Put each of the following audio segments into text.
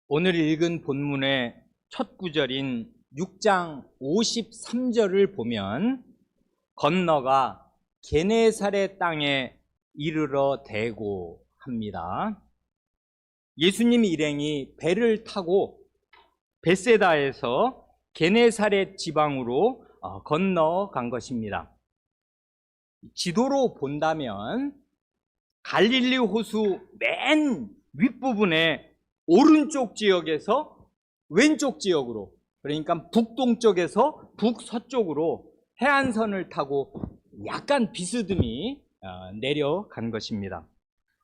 오늘 읽은 본문의 첫 구절인 6장 53절을 보면 건너가 게네사렛 땅에 이르러 대고 합니다. 예수님 일행이 배를 타고 벳세다에서 게네사렛 지방으로 건너간 것입니다. 지도로 본다면 갈릴리 호수 맨 윗부분에 오른쪽 지역에서 왼쪽 지역으로, 그러니까 북동쪽에서 북서쪽으로 해안선을 타고 약간 비스듬히 내려간 것입니다.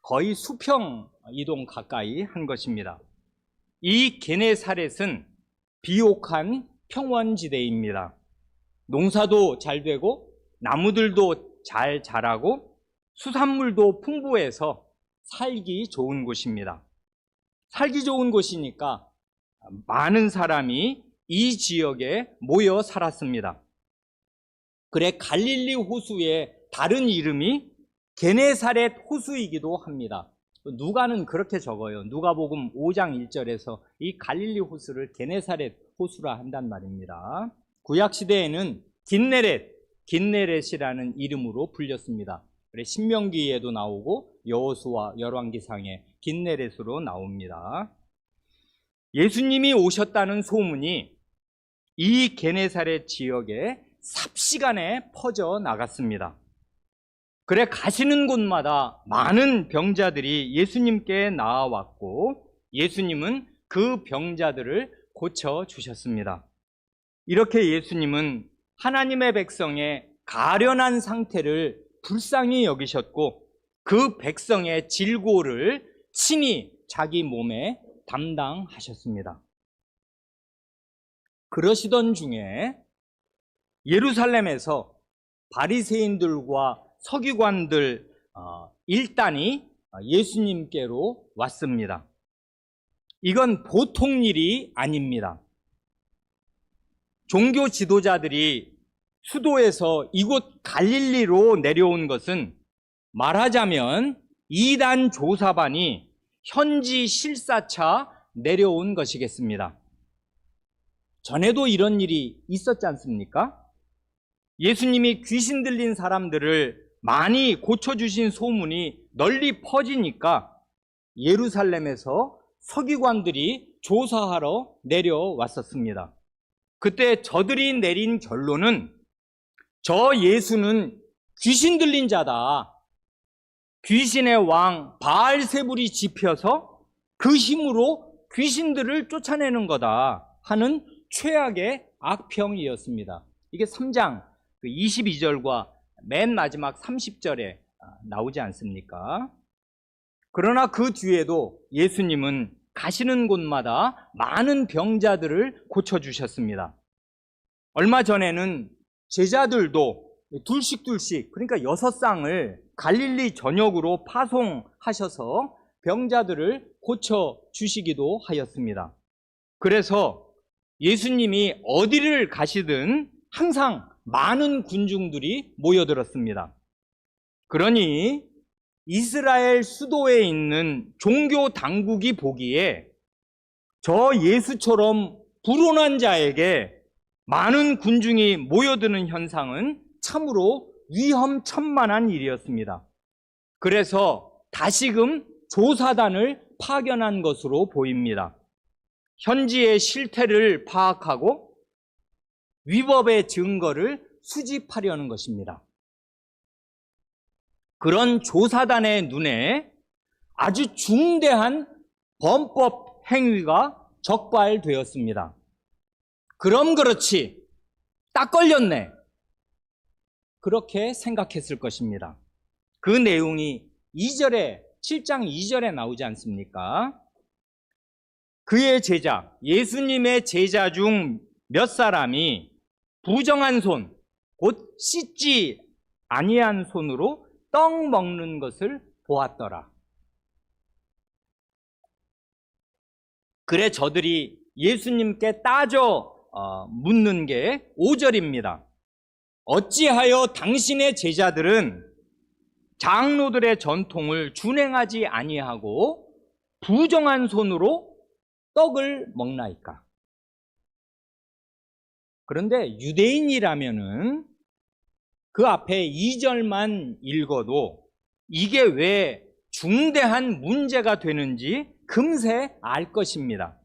거의 수평 이동 가까이 한 것입니다. 이 게네사렛은 비옥한 평원지대입니다. 농사도 잘 되고 나무들도 잘 자라고 수산물도 풍부해서 살기 좋은 곳입니다. 살기 좋은 곳이니까 많은 사람이 이 지역에 모여 살았습니다. 그래 갈릴리 호수의 다른 이름이 게네사렛 호수이기도 합니다. 누가는 그렇게 적어요. 누가복음 5장 1절에서 이 갈릴리 호수를 게네사렛 호수라 한단 말입니다. 구약시대에는 긴네렛이라는 이름으로 불렸습니다. 그래 신명기에도 나오고 여호수아 열왕기상에 긴네렛으로 나옵니다. 예수님이 오셨다는 소문이 이 게네사렛 지역에 삽시간에 퍼져 나갔습니다. 그래 가시는 곳마다 많은 병자들이 예수님께 나아왔고 예수님은 그 병자들을 고쳐주셨습니다. 이렇게 예수님은 하나님의 백성의 가련한 상태를 불쌍히 여기셨고 그 백성의 질고를 친히 자기 몸에 담당하셨습니다. 그러시던 중에 예루살렘에서 바리새인들과 서기관들 일단이 예수님께로 왔습니다. 이건 보통 일이 아닙니다. 종교 지도자들이 수도에서 이곳 갈릴리로 내려온 것은 말하자면 이단 조사반이 현지 실사차 내려온 것이겠습니다. 전에도 이런 일이 있었지 않습니까? 예수님이 귀신 들린 사람들을 많이 고쳐주신 소문이 널리 퍼지니까 예루살렘에서 서기관들이 조사하러 내려왔었습니다. 그때 저들이 내린 결론은 저 예수는 귀신 들린 자다. 귀신의 왕 바알세불이 집혀서 그 힘으로 귀신들을 쫓아내는 거다 하는 최악의 악평이었습니다. 이게 3장 22절과 맨 마지막 30절에 나오지 않습니까? 그러나 그 뒤에도 예수님은 가시는 곳마다 많은 병자들을 고쳐주셨습니다. 얼마 전에는 제자들도 둘씩 그러니까 6쌍을 갈릴리 전역으로 파송하셔서 병자들을 고쳐주시기도 하였습니다. 그래서 예수님이 어디를 가시든 항상 많은 군중들이 모여들었습니다. 그러니 이스라엘 수도에 있는 종교 당국이 보기에 저 예수처럼 불온한 자에게 많은 군중이 모여드는 현상은 참으로 위험천만한 일이었습니다. 그래서 다시금 조사단을 파견한 것으로 보입니다. 현지의 실태를 파악하고 위법의 증거를 수집하려는 것입니다. 그런 조사단의 눈에 아주 중대한 범법 행위가 적발되었습니다. 그럼 그렇지, 딱 걸렸네. 그렇게 생각했을 것입니다. 그 내용이 7장 2절에 나오지 않습니까? 그의 제자, 예수님의 제자 중 몇 사람이 부정한 손, 곧 씻지 아니한 손으로 떡 먹는 것을 보았더라. 그래 저들이 예수님께 따져 묻는 게 5절입니다. 어찌하여 당신의 제자들은 장로들의 전통을 준행하지 아니하고 부정한 손으로 떡을 먹나이까? 그런데 유대인이라면은 그 앞에 2절만 읽어도 이게 왜 중대한 문제가 되는지 금세 알 것입니다.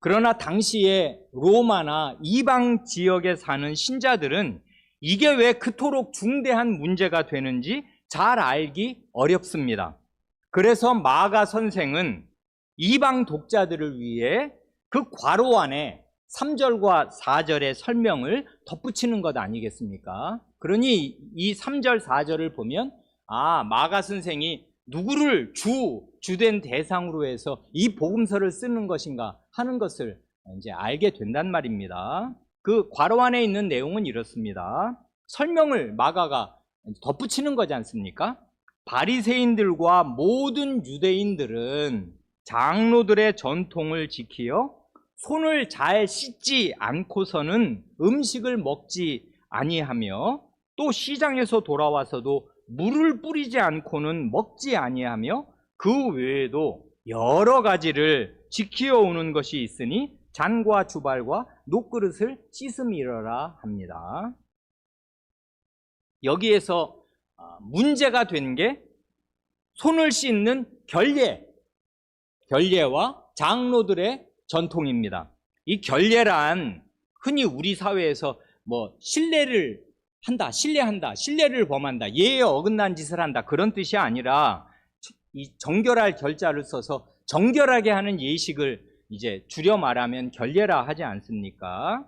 그러나 당시에 로마나 이방 지역에 사는 신자들은 이게 왜 그토록 중대한 문제가 되는지 잘 알기 어렵습니다. 그래서 마가 선생은 이방 독자들을 위해 그 괄호 안에 3절과 4절의 설명을 덧붙이는 것 아니겠습니까? 그러니 이 3절, 4절을 보면 마가 선생이 누구를 주된 대상으로 해서 이 복음서를 쓰는 것인가 하는 것을 이제 알게 된단 말입니다. 그 괄호 안에 있는 내용은 이렇습니다. 설명을 마가가 덧붙이는 거지 않습니까? 바리새인들과 모든 유대인들은 장로들의 전통을 지키어 손을 잘 씻지 않고서는 음식을 먹지 아니하며 또 시장에서 돌아와서도 물을 뿌리지 않고는 먹지 아니하며 그 외에도 여러 가지를 지키어 오는 것이 있으니 잔과 주발과 녹그릇을 씻음이러라 합니다. 여기에서 문제가 된 게 손을 씻는 결례와 장로들의 전통입니다. 이 결례란 흔히 우리 사회에서 신뢰를 범한다, 예에 어긋난 짓을 한다, 그런 뜻이 아니라 이 정결할 결자를 써서 정결하게 하는 예식을 이제 줄여 말하면 결례라 하지 않습니까?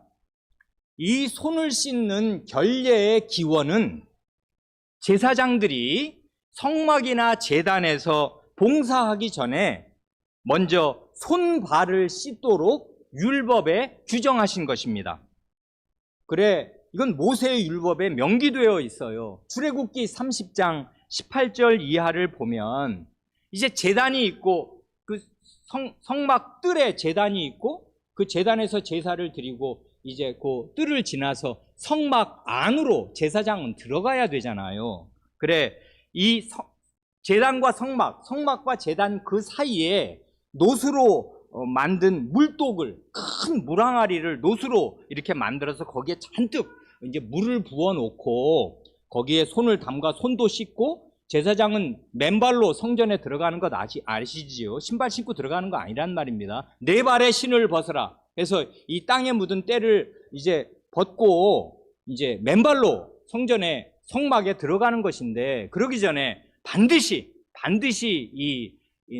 이 손을 씻는 결례의 기원은 제사장들이 성막이나 제단에서 봉사하기 전에 먼저 손발을 씻도록 율법에 규정하신 것입니다. 그래, 이건 모세의 율법에 명기되어 있어요. 출애굽기 30장 18절 이하를 보면 이제 제단이 있고 그 성막 뜰에 제단이 있고 그 제단에서 제사를 드리고 이제 그 뜰을 지나서 성막 안으로 제사장은 들어가야 되잖아요. 그래, 이 제단과 성막과 제단 그 사이에 노수로 만든 물독을, 큰 물항아리를 노수로 이렇게 만들어서 거기에 잔뜩 이제 물을 부어 놓고 거기에 손을 담가 손도 씻고, 제사장은 맨발로 성전에 들어가는 것 아시지요? 신발 신고 들어가는 거 아니란 말입니다. 네 발의 신을 벗어라 해서 이 땅에 묻은 때를 이제 벗고 이제 맨발로 성막에 들어가는 것인데, 그러기 전에 반드시 이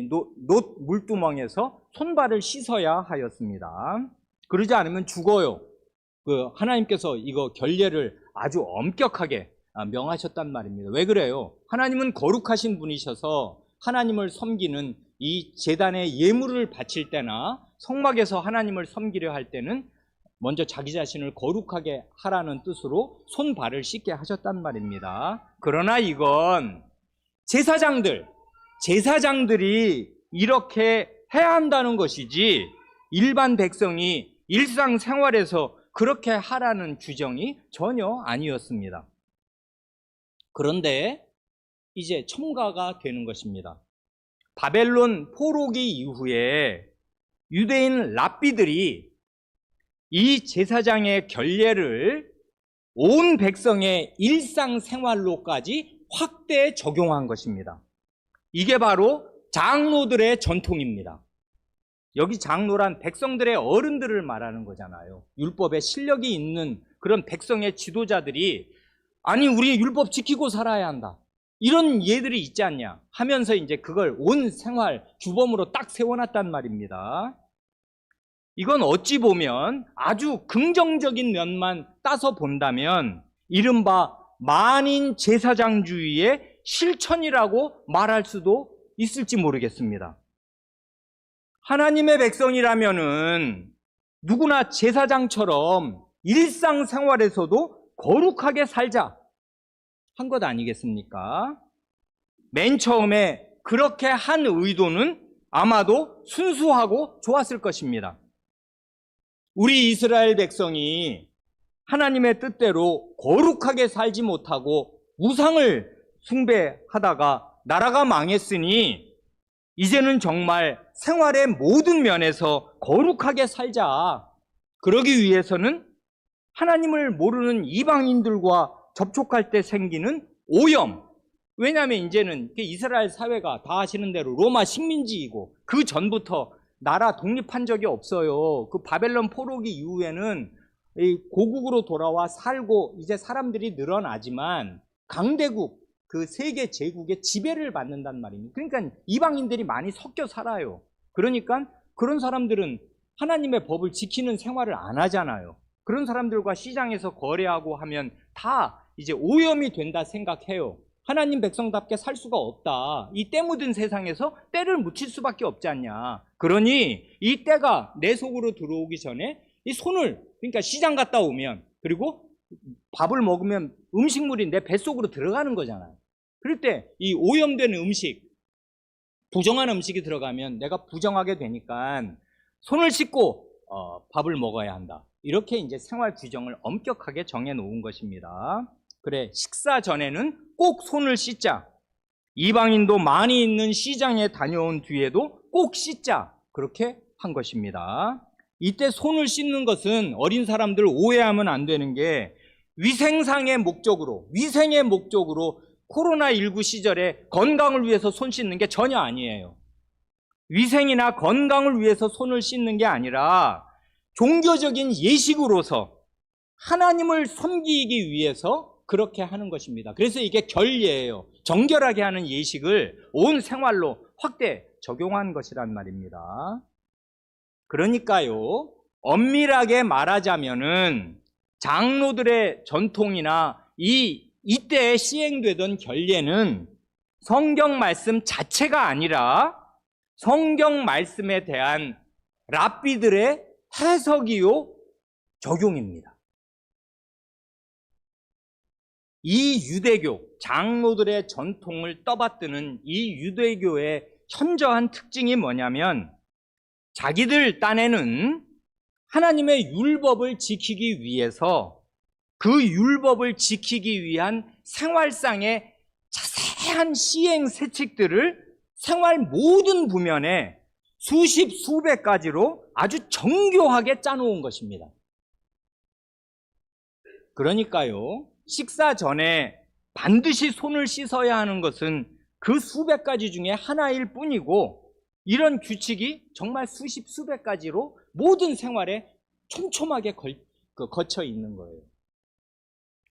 놋 물두멍에서 손발을 씻어야 하였습니다. 그러지 않으면 죽어요. 하나님께서 이거 결례를 아주 엄격하게 명하셨단 말입니다. 왜 그래요? 하나님은 거룩하신 분이셔서 하나님을 섬기는 이 제단에 예물을 바칠 때나 성막에서 하나님을 섬기려 할 때는 먼저 자기 자신을 거룩하게 하라는 뜻으로 손발을 씻게 하셨단 말입니다. 그러나 이건 제사장들이 이렇게 해야 한다는 것이지 일반 백성이 일상생활에서 그렇게 하라는 규정이 전혀 아니었습니다. 그런데 이제 첨가가 되는 것입니다. 바벨론 포로기 이후에 유대인 랍비들이 이 제사장의 결례를 온 백성의 일상생활로까지 확대 적용한 것입니다. 이게 바로 장로들의 전통입니다. 여기 장로란 백성들의 어른들을 말하는 거잖아요. 율법에 실력이 있는 그런 백성의 지도자들이 아니 우리 율법 지키고 살아야 한다, 이런 예들이 있지 않냐 하면서 이제 그걸 온 생활 규범으로 딱 세워놨단 말입니다. 이건 어찌 보면 아주 긍정적인 면만 따서 본다면 이른바 만인 제사장주의의 실천이라고 말할 수도 있을지 모르겠습니다. 하나님의 백성이라면은 누구나 제사장처럼 일상생활에서도 거룩하게 살자 한 것 아니겠습니까? 맨 처음에 그렇게 한 의도는 아마도 순수하고 좋았을 것입니다. 우리 이스라엘 백성이 하나님의 뜻대로 거룩하게 살지 못하고 우상을 숭배하다가 나라가 망했으니 이제는 정말 생활의 모든 면에서 거룩하게 살자. 그러기 위해서는 하나님을 모르는 이방인들과 접촉할 때 생기는 오염. 왜냐하면 이제는 이스라엘 사회가 다 아시는 대로 로마 식민지이고 그 전부터 나라 독립한 적이 없어요. 그 바벨론 포로기 이후에는 고국으로 돌아와 살고 이제 사람들이 늘어나지만 강대국, 그 세계 제국의 지배를 받는단 말입니다. 그러니까 이방인들이 많이 섞여 살아요. 그러니까 그런 사람들은 하나님의 법을 지키는 생활을 안 하잖아요. 그런 사람들과 시장에서 거래하고 하면 다 이제 오염이 된다 생각해요. 하나님 백성답게 살 수가 없다. 이 때 묻은 세상에서 때를 묻힐 수밖에 없지 않냐. 그러니 이 때가 내 속으로 들어오기 전에 이 손을, 그러니까 시장 갔다 오면, 그리고 밥을 먹으면 음식물이 내 뱃속으로 들어가는 거잖아요. 그럴 때 이 오염된 음식, 부정한 음식이 들어가면 내가 부정하게 되니까 손을 씻고 밥을 먹어야 한다. 이렇게 이제 생활 규정을 엄격하게 정해 놓은 것입니다. 그래, 식사 전에는 꼭 손을 씻자. 이방인도 많이 있는 시장에 다녀온 뒤에도 꼭 씻자. 그렇게 한 것입니다. 이때 손을 씻는 것은 어린 사람들 오해하면 안 되는 게 위생의 목적으로 코로나19 시절에 건강을 위해서 손 씻는 게 전혀 아니에요. 위생이나 건강을 위해서 손을 씻는 게 아니라 종교적인 예식으로서 하나님을 섬기기 위해서 그렇게 하는 것입니다. 그래서 이게 결예예요. 정결하게 하는 예식을 온 생활로 확대 적용한 것이란 말입니다. 그러니까요, 엄밀하게 말하자면은 장로들의 전통이나 이때 시행되던 결례는 성경 말씀 자체가 아니라 성경 말씀에 대한 랍비들의 해석이요 적용입니다. 이 유대교, 장로들의 전통을 떠받드는 이 유대교의 현저한 특징이 뭐냐면 자기들 딴에는 하나님의 율법을 지키기 위해서 그 율법을 지키기 위한 생활상의 자세한 시행 세칙들을 생활 모든 부면에 수십 수백 가지로 아주 정교하게 짜놓은 것입니다. 그러니까요, 식사 전에 반드시 손을 씻어야 하는 것은 그 수백 가지 중에 하나일 뿐이고, 이런 규칙이 정말 수십 수백 가지로 모든 생활에 촘촘하게 거쳐 있는 거예요.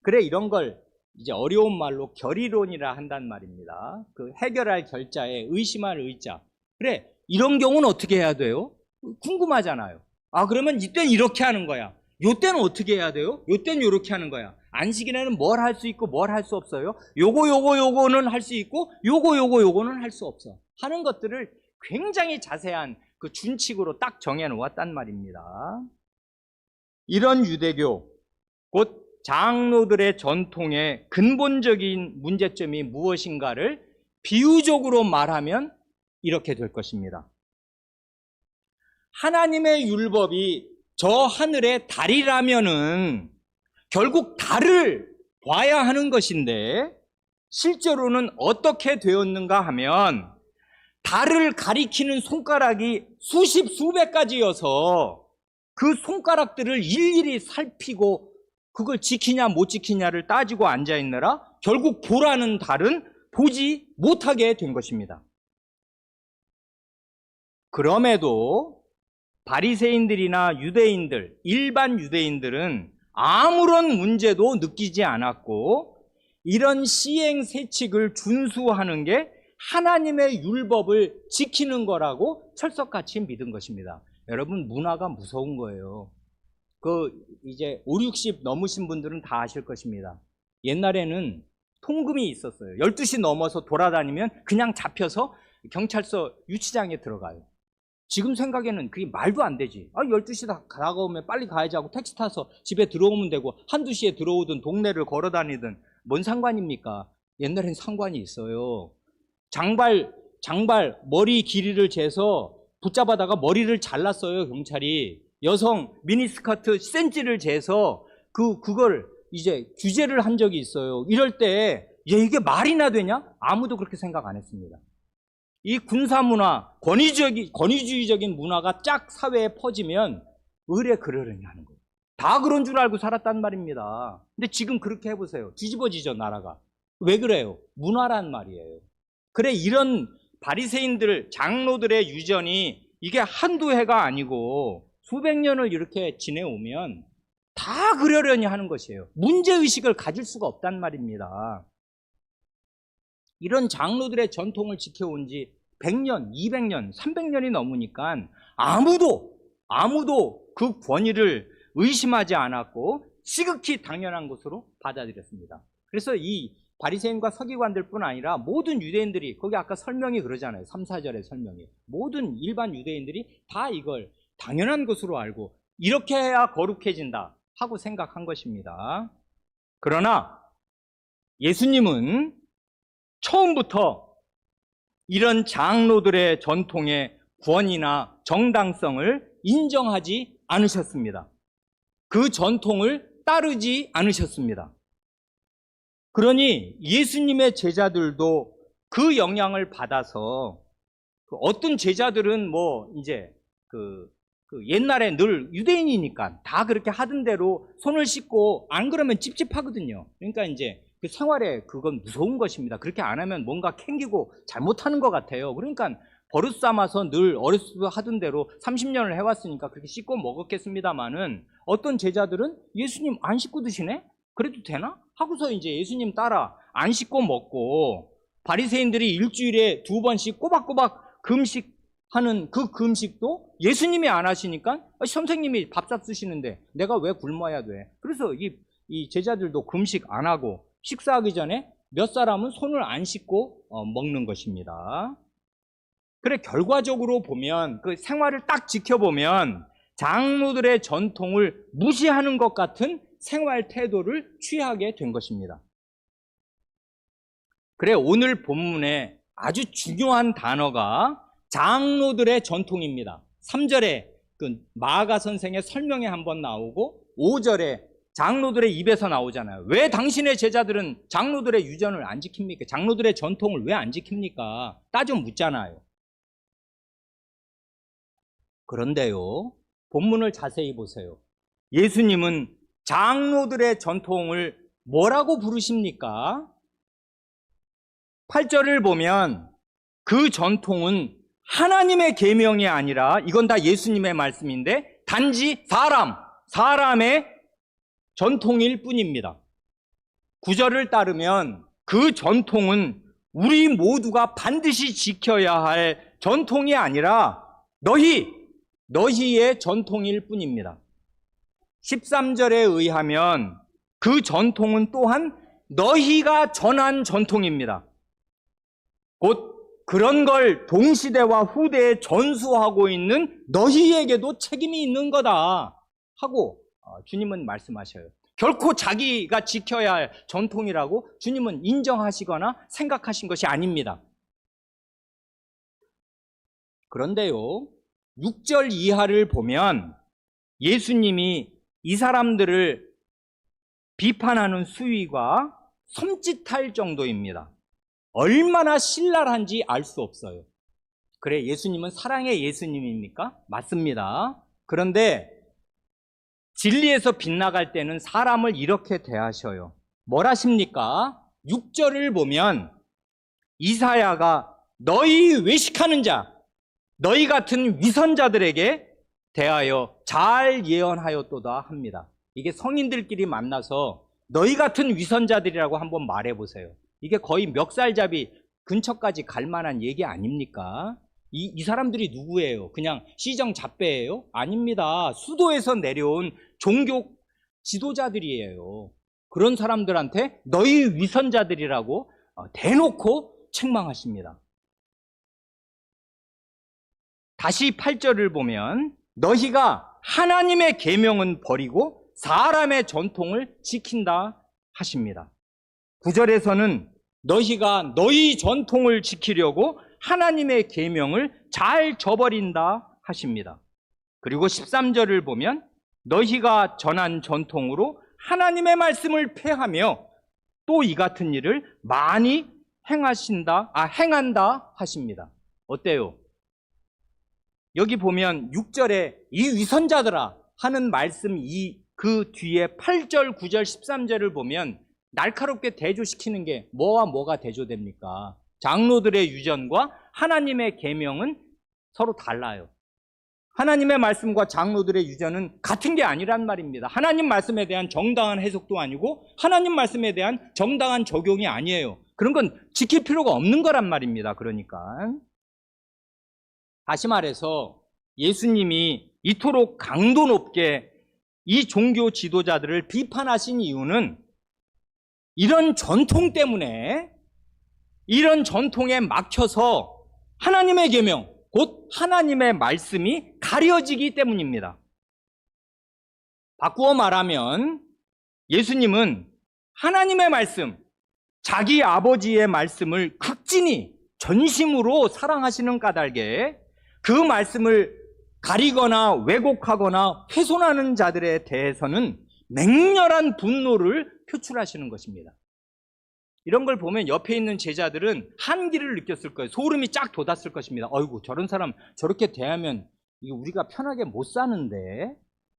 그래, 이런 걸 이제 어려운 말로 결의론이라 한단 말입니다. 그 해결할 결자에 의심할 의자. 그래, 이런 경우는 어떻게 해야 돼요? 궁금하잖아요. 아, 그러면 이때는 이렇게 하는 거야. 요때는 어떻게 해야 돼요? 요때는 이렇게 하는 거야. 안식일에는 뭘 할 수 있고 뭘 할 수 없어요? 요거는 할 수 있고 요거는 할 수 없어. 하는 것들을 굉장히 자세한 그 준칙으로 딱 정해 놓았단 말입니다. 이런 유대교, 곧 장로들의 전통의 근본적인 문제점이 무엇인가를 비유적으로 말하면 이렇게 될 것입니다. 하나님의 율법이 저 하늘의 달이라면은 결국 달을 봐야 하는 것인데, 실제로는 어떻게 되었는가 하면 달을 가리키는 손가락이 수십 수백 가지여서 그 손가락들을 일일이 살피고 그걸 지키냐 못 지키냐를 따지고 앉아있느라 결국 보라는 달은 보지 못하게 된 것입니다. 그럼에도 바리새인들이나 유대인들, 일반 유대인들은 아무런 문제도 느끼지 않았고, 이런 시행세칙을 준수하는 게 하나님의 율법을 지키는 거라고 철석같이 믿은 것입니다. 여러분, 문화가 무서운 거예요. 이제 5, 60 넘으신 분들은 다 아실 것입니다. 옛날에는 통금이 있었어요. 12시 넘어서 돌아다니면 그냥 잡혀서 경찰서 유치장에 들어가요. 지금 생각에는 그게 말도 안 되지. 12시 다가오면 빨리 가야지 하고 택시 타서 집에 들어오면 되고, 한두 시에 들어오든 동네를 걸어 다니든 뭔 상관입니까? 옛날엔 상관이 있어요. 장발 머리 길이를 재서 붙잡아다가 머리를 잘랐어요, 경찰이. 여성 미니스커트 센치를 재서 그걸 이제 규제를 한 적이 있어요. 이럴 때 이게 말이나 되냐? 아무도 그렇게 생각 안 했습니다. 이 군사문화, 권위주의적인 문화가 쫙 사회에 퍼지면 의뢰 그러려니 하는 거예요. 다 그런 줄 알고 살았단 말입니다. 근데 지금 그렇게 해보세요. 뒤집어지죠, 나라가. 왜 그래요? 문화란 말이에요. 그래, 이런 바리새인들, 장로들의 유전이 이게 한두 해가 아니고 수백 년을 이렇게 지내오면 다 그러려니 하는 것이에요. 문제의식을 가질 수가 없단 말입니다. 이런 장로들의 전통을 지켜온 지 100년, 200년, 300년이 넘으니까 아무도 그 권위를 의심하지 않았고 시극히 당연한 것으로 받아들였습니다. 그래서 이 바리새인과 서기관들뿐 아니라 모든 유대인들이, 거기 아까 설명이 그러잖아요. 3, 4절의 설명이. 모든 일반 유대인들이 다 이걸 당연한 것으로 알고 이렇게 해야 거룩해진다 하고 생각한 것입니다. 그러나 예수님은 처음부터 이런 장로들의 전통의 권위나 정당성을 인정하지 않으셨습니다. 그 전통을 따르지 않으셨습니다. 그러니 예수님의 제자들도 그 영향을 받아서, 어떤 제자들은 이제 옛날에 늘 유대인이니까 다 그렇게 하던 대로 손을 씻고 안 그러면 찝찝하거든요. 그러니까 이제 그 생활에 그건 무서운 것입니다. 그렇게 안 하면 뭔가 캥기고 잘못하는 것 같아요. 그러니까 버릇 삼아서 늘 어렸을 때 하던 대로 30년을 해왔으니까 그렇게 씻고 먹었겠습니다만은, 어떤 제자들은 예수님 안 씻고 드시네? 그래도 되나? 하고서 이제 예수님 따라 안 씻고 먹고, 바리새인들이 일주일에 2번씩 꼬박꼬박 금식하는 그 금식도 예수님이 안 하시니까 선생님이 밥값 쓰시는데 내가 왜 굶어야 돼? 그래서 이 제자들도 금식 안 하고 식사하기 전에 몇 사람은 손을 안 씻고 먹는 것입니다. 그래, 결과적으로 보면, 그 생활을 딱 지켜보면 장로들의 전통을 무시하는 것 같은 생활 태도를 취하게 된 것입니다. 그래, 오늘 본문에 아주 중요한 단어가 장로들의 전통입니다. 3절에 그 마가 선생의 설명에 한번 나오고 5절에 장로들의 입에서 나오잖아요. 왜 당신의 제자들은 장로들의 유전을 안 지킵니까? 장로들의 전통을 왜 안 지킵니까? 따져 묻잖아요. 그런데요, 본문을 자세히 보세요. 예수님은 장로들의 전통을 뭐라고 부르십니까? 8절을 보면 그 전통은 하나님의 계명이 아니라, 이건 다 예수님의 말씀인데, 단지 사람의 전통일 뿐입니다. 9절을 따르면 그 전통은 우리 모두가 반드시 지켜야 할 전통이 아니라 너희의 전통일 뿐입니다. 13절에 의하면 그 전통은 또한 너희가 전한 전통입니다. 곧 그런 걸 동시대와 후대에 전수하고 있는 너희에게도 책임이 있는 거다 하고 주님은 말씀하셔요. 결코 자기가 지켜야 할 전통이라고 주님은 인정하시거나 생각하신 것이 아닙니다. 그런데요, 6절 이하를 보면 예수님이 이 사람들을 비판하는 수위가 섬찟할 정도입니다. 얼마나 신랄한지 알 수 없어요. 그래, 예수님은 사랑의 예수님입니까? 맞습니다. 그런데 진리에서 빗나갈 때는 사람을 이렇게 대하셔요. 뭘 하십니까? 6절을 보면 이사야가 너희 외식하는 자, 너희 같은 위선자들에게 대하여 잘 예언하였도다 합니다. 이게 성인들끼리 만나서 너희 같은 위선자들이라고 한번 말해보세요. 이게 거의 멱살잡이 근처까지 갈 만한 얘기 아닙니까? 이 사람들이 누구예요? 그냥 시정잡배예요? 아닙니다. 수도에서 내려온 종교 지도자들이에요. 그런 사람들한테 너희 위선자들이라고 대놓고 책망하십니다. 다시 8절을 보면 너희가 하나님의 계명은 버리고 사람의 전통을 지킨다 하십니다. 9절에서는 너희가 너희 전통을 지키려고 하나님의 계명을 잘 저버린다 하십니다. 그리고 13절을 보면 너희가 전한 전통으로 하나님의 말씀을 폐하며 또 이 같은 일을 많이 행한다 하십니다. 어때요? 여기 보면 6절에 이 위선자들아 하는 말씀 그 뒤에 8절, 9절, 13절을 보면 날카롭게 대조시키는 게 뭐와 뭐가 대조됩니까? 장로들의 유전과 하나님의 계명은 서로 달라요. 하나님의 말씀과 장로들의 유전은 같은 게 아니란 말입니다. 하나님 말씀에 대한 정당한 해석도 아니고 하나님 말씀에 대한 정당한 적용이 아니에요. 그런 건 지킬 필요가 없는 거란 말입니다. 그러니까 다시 말해서 예수님이 이토록 강도 높게 이 종교 지도자들을 비판하신 이유는 이런 전통 때문에, 이런 전통에 막혀서 하나님의 계명, 곧 하나님의 말씀이 가려지기 때문입니다. 바꾸어 말하면 예수님은 하나님의 말씀, 자기 아버지의 말씀을 극진히 전심으로 사랑하시는 까닭에 그 말씀을 가리거나 왜곡하거나 훼손하는 자들에 대해서는 맹렬한 분노를 표출하시는 것입니다. 이런 걸 보면 옆에 있는 제자들은 한기를 느꼈을 거예요. 소름이 쫙 돋았을 것입니다. 어이구, 저런 사람 저렇게 대하면 이거 우리가 편하게 못 사는데,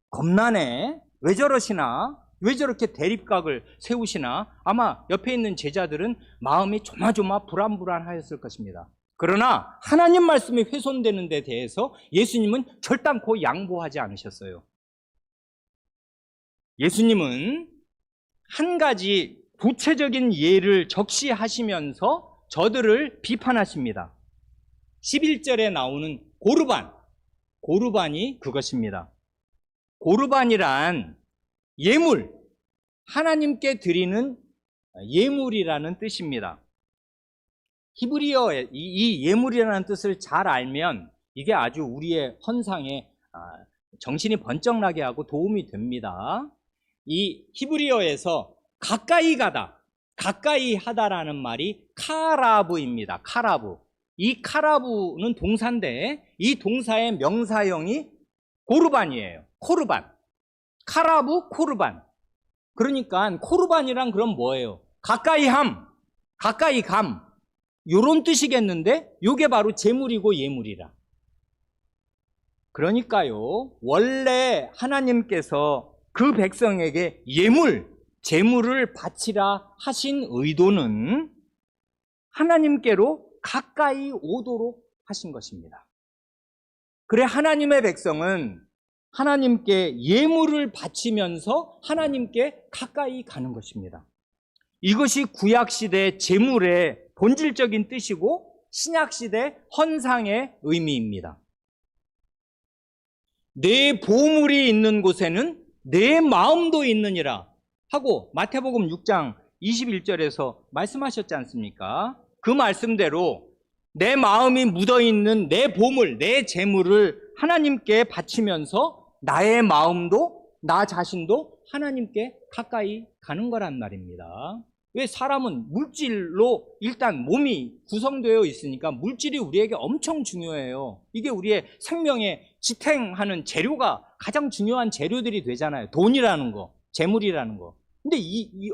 겁나네. 왜 저러시나? 왜 저렇게 대립각을 세우시나? 아마 옆에 있는 제자들은 마음이 조마조마 불안불안하였을 것입니다. 그러나 하나님 말씀이 훼손되는 데 대해서 예수님은 결단코 양보하지 않으셨어요. 예수님은 한 가지 구체적인 예를 적시하시면서 저들을 비판하십니다. 11절에 나오는 고르반이 그것입니다. 고르반이란 예물, 하나님께 드리는 예물이라는 뜻입니다. 히브리어의 이 예물이라는 뜻을 잘 알면 이게 아주 우리의 헌상에 정신이 번쩍 나게 하고 도움이 됩니다. 이 히브리어에서 가까이 가다, 가까이 하다라는 말이 카라브입니다. 카라브. 이 카라브는 동사인데 이 동사의 명사형이 고르반이에요. 코르반. 카라브, 코르반. 그러니까 코르반이란 그럼 뭐예요? 가까이 함, 가까이 감. 요런 뜻이겠는데 요게 바로 제물이고 예물이라. 그러니까요, 원래 하나님께서 그 백성에게 예물, 제물을 바치라 하신 의도는 하나님께로 가까이 오도록 하신 것입니다. 그래 하나님의 백성은 하나님께 예물을 바치면서 하나님께 가까이 가는 것입니다. 이것이 구약시대 제물의 본질적인 뜻이고 신약시대 헌상의 의미입니다. 내 보물이 있는 곳에는 내 마음도 있느니라 하고 마태복음 6장 21절에서 말씀하셨지 않습니까? 그 말씀대로 내 마음이 묻어있는 내 보물, 내 재물을 하나님께 바치면서 나의 마음도 나 자신도 하나님께 가까이 가는 거란 말입니다. 왜 사람은 물질로 일단 몸이 구성되어 있으니까 물질이 우리에게 엄청 중요해요. 이게 우리의 생명에 지탱하는 재료가 가장 중요한 재료들이 되잖아요. 돈이라는 거, 재물이라는 거. 근데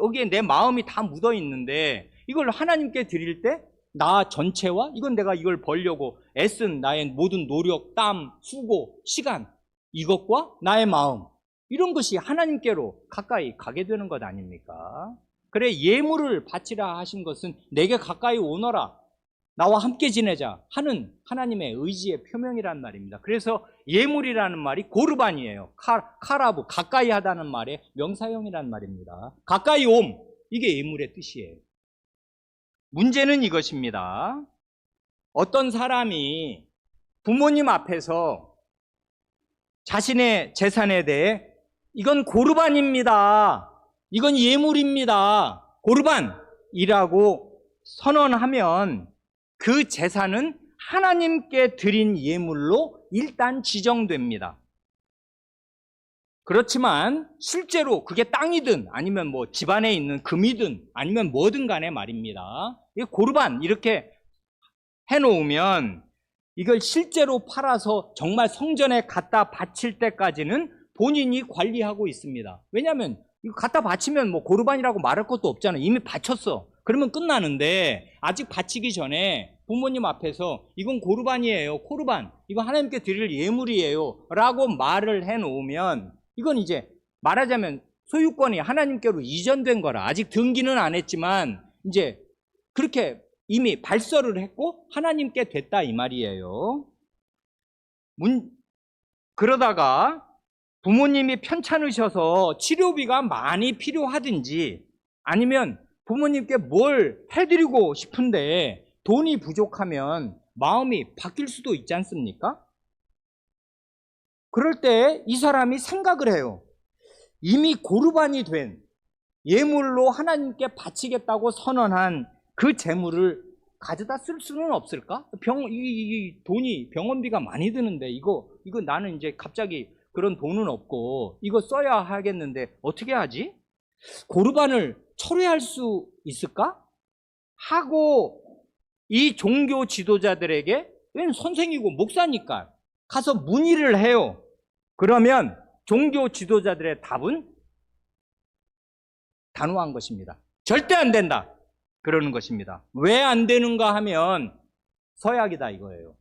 여기에 내 마음이 다 묻어 있는데 이걸 하나님께 드릴 때 나 전체와 이건 내가 이걸 벌려고 애쓴 나의 모든 노력, 땀, 수고, 시간 이것과 나의 마음 이런 것이 하나님께로 가까이 가게 되는 것 아닙니까? 그래 예물을 바치라 하신 것은 내게 가까이 오너라 나와 함께 지내자 하는 하나님의 의지의 표명이란 말입니다. 그래서 예물이라는 말이 고르반이에요. 카라브 가까이 하다는 말의 명사형이란 말입니다. 가까이 옴 이게 예물의 뜻이에요. 문제는 이것입니다. 어떤 사람이 부모님 앞에서 자신의 재산에 대해 이건 고르반입니다. 이건 예물입니다. 고르반이라고 선언하면 그 재산은 하나님께 드린 예물로 일단 지정됩니다. 그렇지만 실제로 그게 땅이든 아니면 뭐 집안에 있는 금이든 아니면 뭐든 간에 말입니다. 이 고르반 이렇게 해놓으면 이걸 실제로 팔아서 정말 성전에 갖다 바칠 때까지는 본인이 관리하고 있습니다. 왜냐하면 이거 갖다 바치면 뭐 고르반이라고 말할 것도 없잖아요. 이미 바쳤어. 그러면 끝나는데 아직 바치기 전에 부모님 앞에서 이건 고르반이에요. 코르반. 이거 하나님께 드릴 예물이에요. 라고 말을 해놓으면 이건 이제 말하자면 소유권이 하나님께로 이전된 거라. 아직 등기는 안 했지만 이제 그렇게 이미 발설을 했고 하나님께 됐다 이 말이에요. 그러다가 부모님이 편찮으셔서 치료비가 많이 필요하든지 아니면 부모님께 뭘 해드리고 싶은데 돈이 부족하면 마음이 바뀔 수도 있지 않습니까? 그럴 때 이 사람이 생각을 해요. 이미 고르반이 된 예물로 하나님께 바치겠다고 선언한 그 재물을 가져다 쓸 수는 없을까? 이 돈이 병원비가 많이 드는데 이거 나는 이제 갑자기 그런 돈은 없고 이거 써야 하겠는데 어떻게 하지? 고르반을 철회할 수 있을까? 하고 이 종교 지도자들에게, 왜냐면 선생이고 목사니까 가서 문의를 해요. 그러면 종교 지도자들의 답은 단호한 것입니다. 절대 안 된다. 그러는 것입니다. 왜 안 되는가 하면 서약이다 이거예요.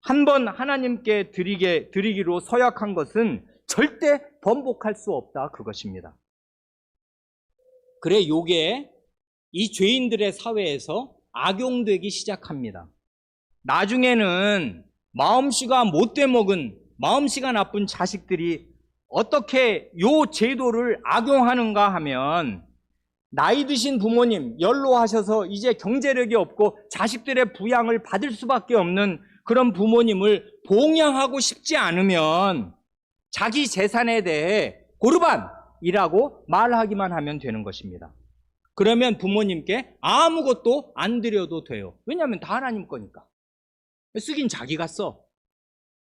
한번 하나님께 드리기로 서약한 것은 절대 번복할 수 없다 그것입니다. 그래 요게 이 죄인들의 사회에서 악용되기 시작합니다. 나중에는 마음씨가 못돼 먹은, 마음씨가 나쁜 자식들이 어떻게 요 제도를 악용하는가 하면 나이 드신 부모님 연로하셔서 이제 경제력이 없고 자식들의 부양을 받을 수밖에 없는 그런 부모님을 봉양하고 싶지 않으면 자기 재산에 대해 고르반이라고 말하기만 하면 되는 것입니다. 그러면 부모님께 아무것도 안 드려도 돼요. 왜냐하면 다 하나님 거니까. 쓰긴 자기가 써.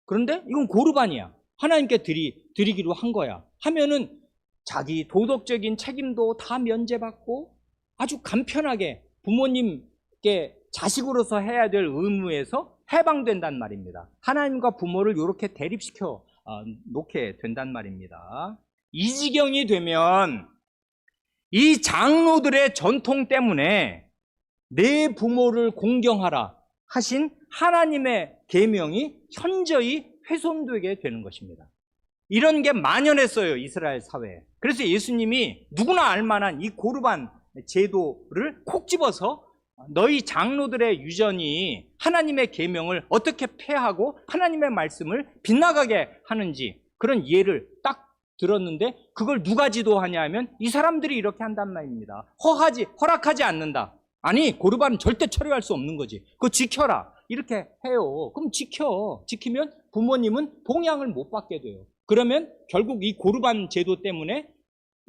그런데 이건 고르반이야. 하나님께 드리기로 한 거야. 하면은 자기 도덕적인 책임도 다 면제받고 아주 간편하게 부모님께 자식으로서 해야 될 의무에서 해방된단 말입니다. 하나님과 부모를 이렇게 대립시켜 놓게 된단 말입니다. 이 지경이 되면 이 장로들의 전통 때문에 내 부모를 공경하라 하신 하나님의 계명이 현저히 훼손되게 되는 것입니다. 이런 게 만연했어요, 이스라엘 사회에. 그래서 예수님이 누구나 알만한 이 고르반 제도를 콕 집어서 너희 장로들의 유전이 하나님의 계명을 어떻게 폐하고 하나님의 말씀을 빗나가게 하는지 그런 예를 딱 들었는데 그걸 누가 지도하냐 하면 이 사람들이 이렇게 한단 말입니다. 허락하지 않는다. 아니 고르반은 절대 철회할 수 없는 거지. 그거 지켜라. 이렇게 해요. 그럼 지키면 부모님은 봉양을 못 받게 돼요. 그러면 결국 이 고르반 제도 때문에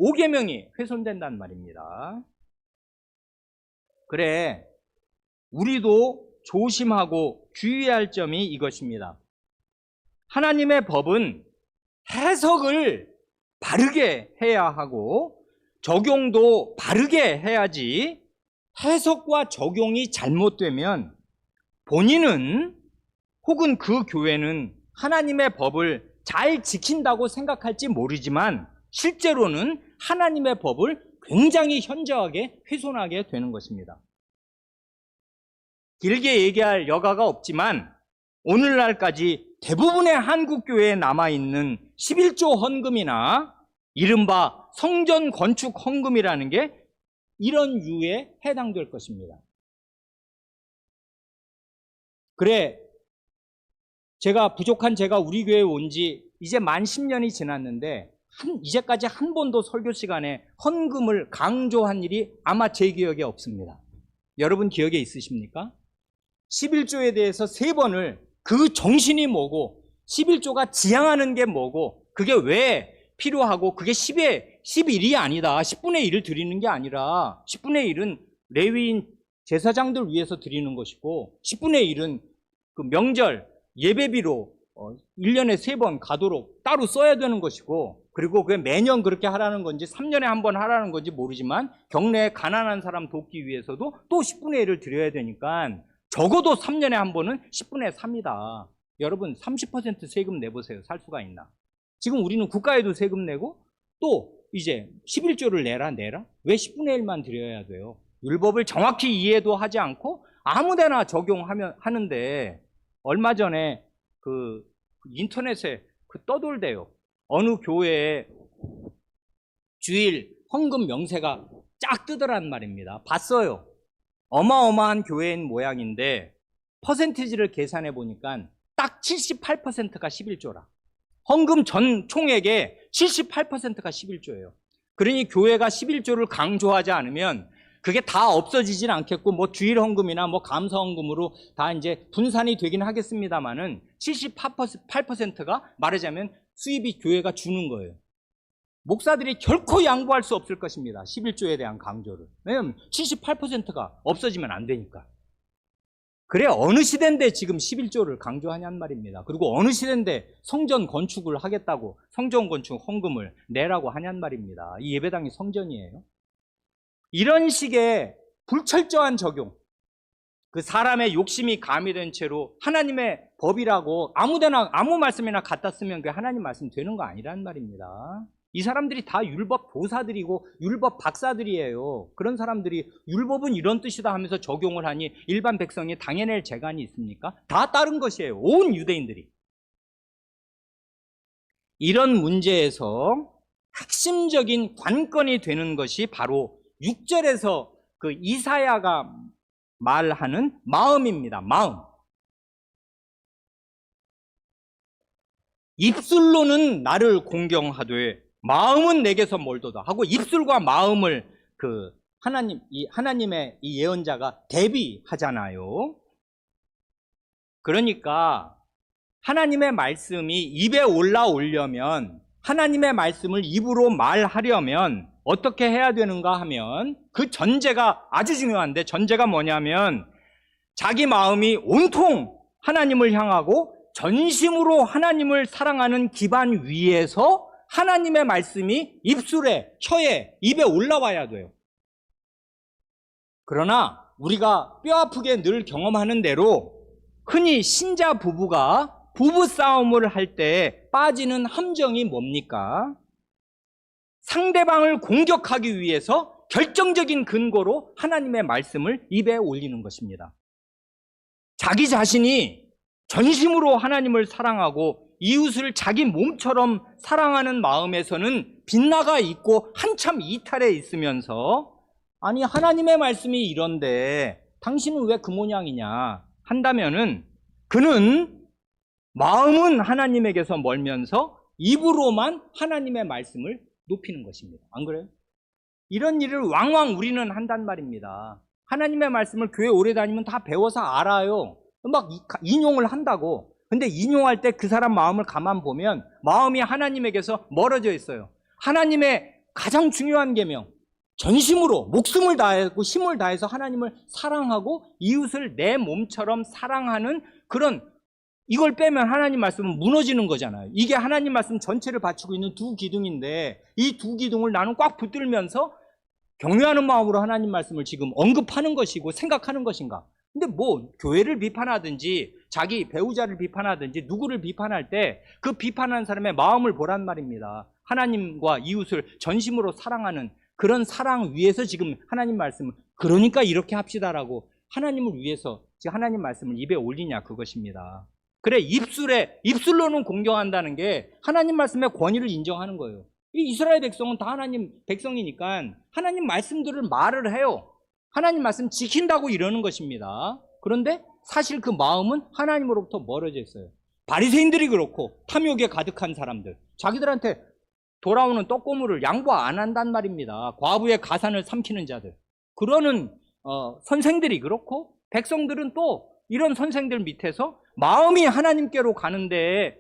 5계명이 훼손된단 말입니다. 그래, 우리도 조심하고 주의할 점이 이것입니다. 하나님의 법은 해석을 바르게 해야 하고 적용도 바르게 해야지 해석과 적용이 잘못되면 본인은 혹은 그 교회는 하나님의 법을 잘 지킨다고 생각할지 모르지만 실제로는 하나님의 법을 굉장히 현저하게 훼손하게 되는 것입니다. 길게 얘기할 여가가 없지만 오늘날까지 대부분의 한국교회에 남아있는 11조 헌금이나 이른바 성전 건축 헌금이라는 게 이런 유에 해당될 것입니다. 그래, 제가 우리 교회에 온 지 이제 만 10년이 지났는데 이제까지 한 번도 설교 시간에 헌금을 강조한 일이 아마 제 기억에 없습니다. 여러분 기억에 있으십니까? 11조에 대해서 3번을 그 정신이 뭐고 11조가 지향하는 게 뭐고 그게 왜 필요하고 그게 10의 11이 아니다. 10분의 1을 드리는 게 아니라 10분의 1은 레위인 제사장들 위해서 드리는 것이고 10분의 1은 그 명절 예배비로 1년에 3번 가도록 따로 써야 되는 것이고 그리고 그게 매년 그렇게 하라는 건지 3년에 한 번 하라는 건지 모르지만 경내에 가난한 사람 돕기 위해서도 또 10분의 1을 드려야 되니까 적어도 3년에 한 번은 10분의 3이다. 여러분 30% 세금 내보세요. 살 수가 있나? 지금 우리는 국가에도 세금 내고 또 이제 11조를 내라? 왜 10분의 1만 드려야 돼요? 율법을 정확히 이해도 하지 않고 아무데나 적용하는데 얼마 전에 그 인터넷에 떠돌대요. 어느 교회에 주일 헌금 명세가 쫙 뜨더란 말입니다. 봤어요. 어마어마한 교회인 모양인데 퍼센티지를 계산해 보니까 딱 78%가 11조라. 헌금 전 총액의 78%가 11조예요. 그러니 교회가 11조를 강조하지 않으면 그게 다 없어지진 않겠고, 뭐 주일 헌금이나 뭐 감사 헌금으로 다 이제 분산이 되긴 하겠습니다만은 78%가 말하자면 수입이 교회가 주는 거예요. 목사들이 결코 양보할 수 없을 것입니다. 11조에 대한 강조를. 왜냐하면 78%가 없어지면 안 되니까. 그래, 어느 시대인데 지금 11조를 강조하냔 말입니다. 그리고 어느 시대인데 성전 건축을 하겠다고 성전 건축 헌금을 내라고 하냔 말입니다. 이 예배당이 성전이에요. 이런 식의 불철저한 적용, 그 사람의 욕심이 가미된 채로 하나님의 법이라고 아무데나 아무 말씀이나 갖다 쓰면 그게 하나님 말씀 되는 거 아니란 말입니다. 이 사람들이 다 율법 도사들이고 율법 박사들이에요. 그런 사람들이 율법은 이런 뜻이다 하면서 적용을 하니 일반 백성이 당해낼 재간이 있습니까? 다 따른 것이에요. 온 유대인들이. 이런 문제에서 핵심적인 관건이 되는 것이 바로 6절에서 그 이사야가 말하는 마음입니다. 마음. 입술로는 나를 공경하되 마음은 내게서 멀도다 하고 입술과 마음을 그 하나님의 이 예언자가 대비하잖아요. 그러니까 하나님의 말씀이 입에 올라오려면, 하나님의 말씀을 입으로 말하려면 어떻게 해야 되는가 하면 그 전제가 아주 중요한데, 전제가 뭐냐면 자기 마음이 온통 하나님을 향하고 전심으로 하나님을 사랑하는 기반 위에서 하나님의 말씀이 입술에, 혀에, 입에 올라와야 돼요. 그러나 우리가 뼈아프게 늘 경험하는 대로 흔히 신자 부부가 부부싸움을 할 때 빠지는 함정이 뭡니까? 상대방을 공격하기 위해서 결정적인 근거로 하나님의 말씀을 입에 올리는 것입니다. 자기 자신이 전심으로 하나님을 사랑하고 이웃을 자기 몸처럼 사랑하는 마음에서는 빗나가 있고 한참 이탈해 있으면서, 아니 하나님의 말씀이 이런데 당신은 왜 그 모양이냐 한다면은 그는 마음은 하나님에게서 멀면서 입으로만 하나님의 말씀을 높이는 것입니다. 안 그래요? 이런 일을 왕왕 우리는 한단 말입니다. 하나님의 말씀을 교회 오래 다니면 다 배워서 알아요. 막 인용을 한다고. 근데 인용할 때 그 사람 마음을 가만 보면 마음이 하나님에게서 멀어져 있어요. 하나님의 가장 중요한 계명, 전심으로 목숨을 다하고 힘을 다해서 하나님을 사랑하고 이웃을 내 몸처럼 사랑하는 그런, 이걸 빼면 하나님 말씀은 무너지는 거잖아요. 이게 하나님 말씀 전체를 바치고 있는 두 기둥인데 이 두 기둥을 나는 꽉 붙들면서 경외하는 마음으로 하나님 말씀을 지금 언급하는 것이고 생각하는 것인가? 근데 뭐 교회를 비판하든지 자기 배우자를 비판하든지 누구를 비판할 때 그 비판하는 사람의 마음을 보란 말입니다. 하나님과 이웃을 전심으로 사랑하는 그런 사랑 위에서 지금 하나님 말씀을, 그러니까 이렇게 합시다라고 하나님을 위해서 지금 하나님 말씀을 입에 올리냐 그것입니다. 그래, 입술로는 공경한다는 게 하나님 말씀의 권위를 인정하는 거예요. 이 이스라엘 백성은 다 하나님 백성이니까 하나님 말씀들을 말을 해요. 하나님 말씀 지킨다고 이러는 것입니다. 그런데 사실 그 마음은 하나님으로부터 멀어져 있어요. 바리새인들이 그렇고 탐욕에 가득한 사람들, 자기들한테 돌아오는 떡고물을 양보 안 한단 말입니다. 과부의 가산을 삼키는 자들, 그러는 선생들이 그렇고, 백성들은 또 이런 선생들 밑에서 마음이 하나님께로 가는데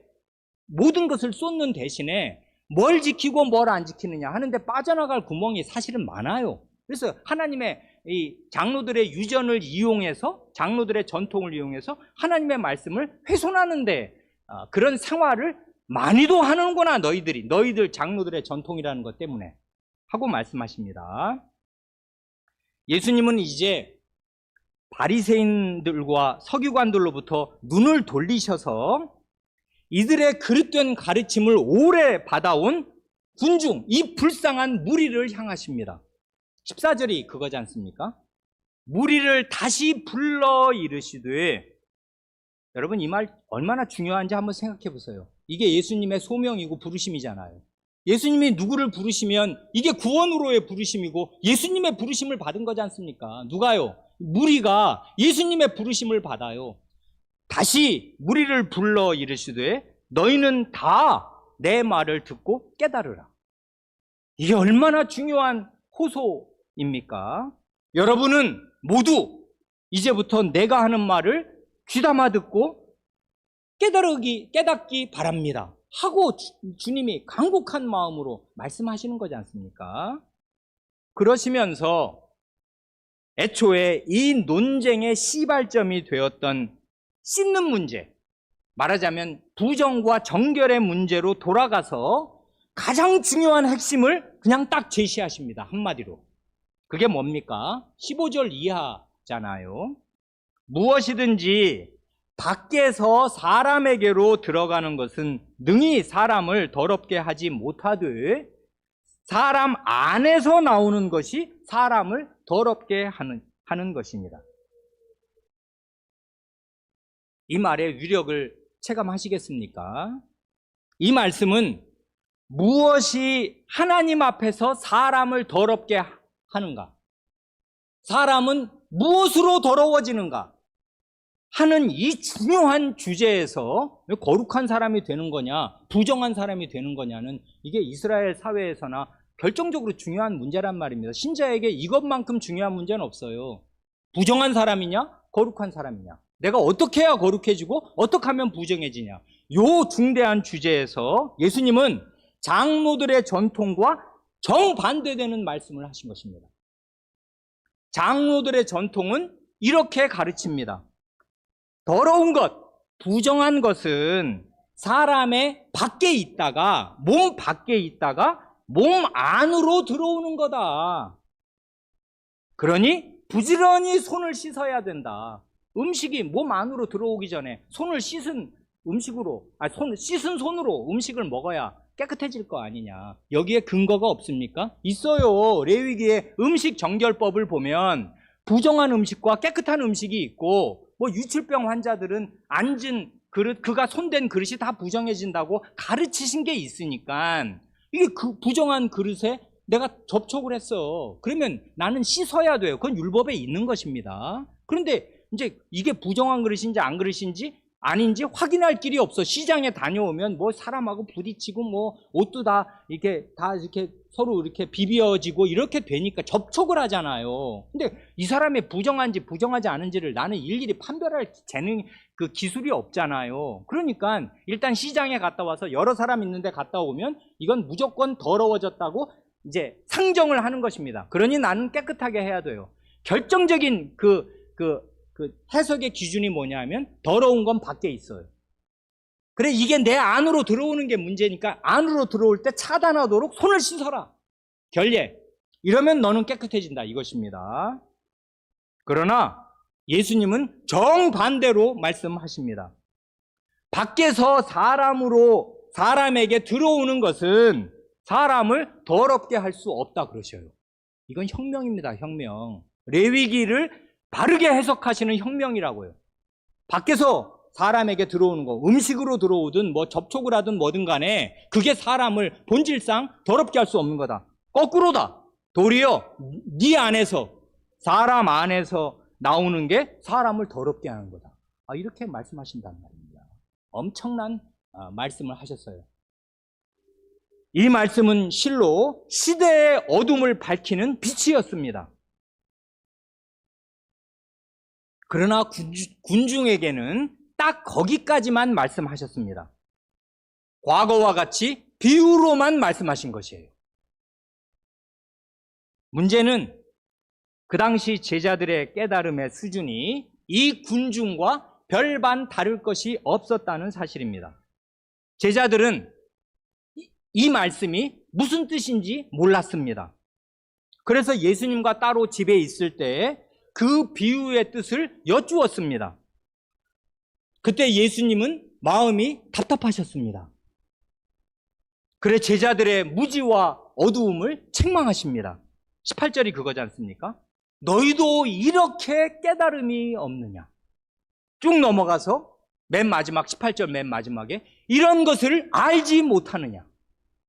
모든 것을 쏟는 대신에 뭘 지키고 뭘 안 지키느냐 하는데 빠져나갈 구멍이 사실은 많아요. 그래서 하나님의 이 장로들의 유전을 이용해서, 장로들의 전통을 이용해서 하나님의 말씀을 훼손하는데 그런 생활을 많이도 하는구나 너희들 장로들의 전통이라는 것 때문에 하고 말씀하십니다. 예수님은 이제 바리새인들과 서기관들로부터 눈을 돌리셔서 이들의 그릇된 가르침을 오래 받아온 군중, 이 불쌍한 무리를 향하십니다. 14절이 그거지 않습니까? 무리를 다시 불러 이르시되, 여러분 이 말 얼마나 중요한지 한번 생각해 보세요. 이게 예수님의 소명이고 부르심이잖아요. 예수님이 누구를 부르시면 이게 구원으로의 부르심이고 예수님의 부르심을 받은 거지 않습니까? 누가요? 무리가 예수님의 부르심을 받아요. 다시 무리를 불러 이르시되 너희는 다 내 말을 듣고 깨달으라. 이게 얼마나 중요한 호소입니까? 여러분은 모두 이제부터 내가 하는 말을 귀담아 듣고 깨닫기 바랍니다 하고 주님이 간곡한 마음으로 말씀하시는 거지 않습니까? 그러시면서 애초에 이 논쟁의 시발점이 되었던 씻는 문제, 말하자면 부정과 정결의 문제로 돌아가서 가장 중요한 핵심을 그냥 딱 제시하십니다. 한마디로. 그게 뭡니까? 15절 이하잖아요. 무엇이든지 밖에서 사람에게로 들어가는 것은 능히 사람을 더럽게 하지 못하되 사람 안에서 나오는 것이 사람을 더럽게 하는 것입니다. 이 말의 위력을 체감하시겠습니까? 이 말씀은 무엇이 하나님 앞에서 사람을 더럽게 하는가? 사람은 무엇으로 더러워지는가? 하는 이 중요한 주제에서 거룩한 사람이 되는 거냐, 부정한 사람이 되는 거냐는 이게 이스라엘 사회에서나 결정적으로 중요한 문제란 말입니다. 신자에게 이것만큼 중요한 문제는 없어요. 부정한 사람이냐, 거룩한 사람이냐. 내가 어떻게 해야 거룩해지고 어떻게 하면 부정해지냐. 요 중대한 주제에서 예수님은 장로들의 전통과 정반대되는 말씀을 하신 것입니다. 장로들의 전통은 이렇게 가르칩니다. 더러운 것, 부정한 것은 사람의 밖에 있다가, 몸 밖에 있다가 몸 안으로 들어오는 거다. 그러니 부지런히 손을 씻어야 된다. 음식이 몸 안으로 들어오기 전에 손을 씻은 손으로 음식을 먹어야 깨끗해질 거 아니냐. 여기에 근거가 없습니까? 있어요. 레위기의 음식 정결법을 보면 부정한 음식과 깨끗한 음식이 있고, 유출병 환자들은 앉은 그릇, 그가 손댄 그릇이 다 부정해진다고 가르치신 게 있으니까, 이게 그 부정한 그릇에 내가 접촉을 했어. 그러면 나는 씻어야 돼요. 그건 율법에 있는 것입니다. 그런데 이제 이게 부정한 그릇인지 안 그릇인지 아닌지 확인할 길이 없어. 시장에 다녀오면 사람하고 부딪히고 옷도 다 이렇게 서로 이렇게 비벼지고 이렇게 되니까 접촉을 하잖아요. 근데 이 사람이 부정한지 부정하지 않은지를 나는 일일이 판별할 그 기술이 없잖아요. 그러니까 일단 시장에 갔다 와서 여러 사람 있는데 갔다 오면 이건 무조건 더러워졌다고 이제 상정을 하는 것입니다. 그러니 나는 깨끗하게 해야 돼요. 결정적인 그 해석의 기준이 뭐냐면 더러운 건 밖에 있어요. 그래, 이게 내 안으로 들어오는 게 문제니까 안으로 들어올 때 차단하도록 손을 씻어라. 결례. 이러면 너는 깨끗해진다. 이것입니다. 그러나 예수님은 정반대로 말씀하십니다. 밖에서 사람에게 들어오는 것은 사람을 더럽게 할 수 없다 그러셔요. 이건 혁명입니다. 혁명. 레위기를 바르게 해석하시는 혁명이라고요. 밖에서 사람에게 들어오는 거, 음식으로 들어오든 접촉을 하든 뭐든 간에 그게 사람을 본질상 더럽게 할 수 없는 거다. 거꾸로다. 도리어 네 안에서, 사람 안에서 나오는 게 사람을 더럽게 하는 거다. 이렇게 말씀하신단 말입니다. 엄청난 말씀을 하셨어요. 이 말씀은 실로 시대의 어둠을 밝히는 빛이었습니다. 그러나 군중에게는 딱 거기까지만 말씀하셨습니다. 과거와 같이 비유로만 말씀하신 것이에요. 문제는 그 당시 제자들의 깨달음의 수준이 이 군중과 별반 다를 것이 없었다는 사실입니다. 제자들은 이 말씀이 무슨 뜻인지 몰랐습니다. 그래서 예수님과 따로 집에 있을 때 그 비유의 뜻을 여쭈었습니다. 그때 예수님은 마음이 답답하셨습니다. 그래 제자들의 무지와 어두움을 책망하십니다. 18절이 그거지 않습니까? 너희도 이렇게 깨달음이 없느냐? 쭉 넘어가서 맨 마지막 18절 맨 마지막에 이런 것을 알지 못하느냐?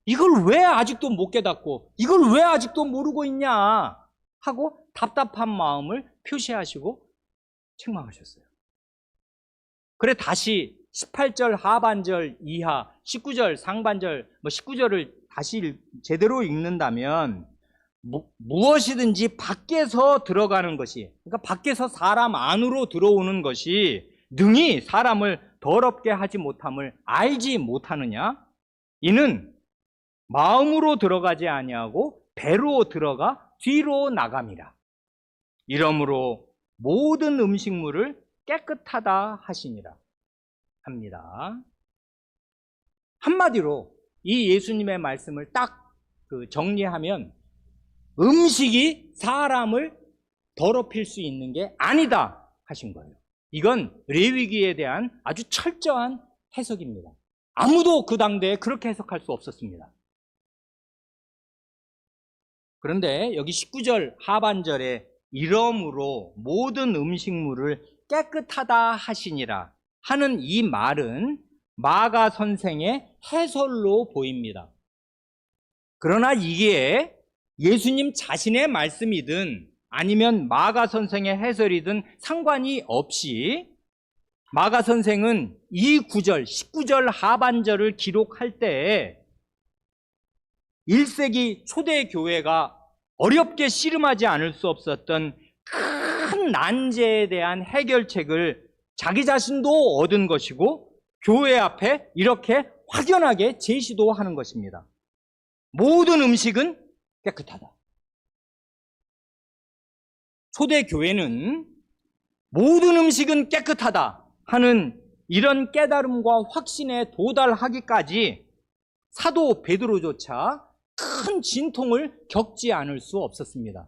이걸 왜 아직도 못 깨닫고 이걸 왜 아직도 모르고 있냐? 하고 답답한 마음을 표시하시고 책망하셨어요. 그래 다시 18절 하반절 이하 19절 상반절 19절을 다시 제대로 읽는다면 무엇이든지 밖에서 들어가는 것이, 그러니까 밖에서 사람 안으로 들어오는 것이 능히 사람을 더럽게 하지 못함을 알지 못하느냐? 이는 마음으로 들어가지 아니하고 배로 들어가 뒤로 나감이라. 이러므로 모든 음식물을 깨끗하다 하시니라 합니다. 한마디로 이 예수님의 말씀을 딱 정리하면 음식이 사람을 더럽힐 수 있는 게 아니다 하신 거예요. 이건 레위기에 대한 아주 철저한 해석입니다. 아무도 그 당대에 그렇게 해석할 수 없었습니다. 그런데 여기 19절 하반절에 이러므로 모든 음식물을 깨끗하다 하시니라 하는 이 말은 마가 선생의 해설로 보입니다. 그러나 이게 예수님 자신의 말씀이든 아니면 마가 선생의 해설이든 상관이 없이 마가 선생은 이 구절 19절 하반절을 기록할 때 1세기 초대 교회가 어렵게 씨름하지 않을 수 없었던 큰 난제에 대한 해결책을 자기 자신도 얻은 것이고 교회 앞에 이렇게 확연하게 제시도 하는 것입니다. 모든 음식은 깨끗하다. 초대 교회는 모든 음식은 깨끗하다 하는 이런 깨달음과 확신에 도달하기까지 사도 베드로조차 큰 진통을 겪지 않을 수 없었습니다.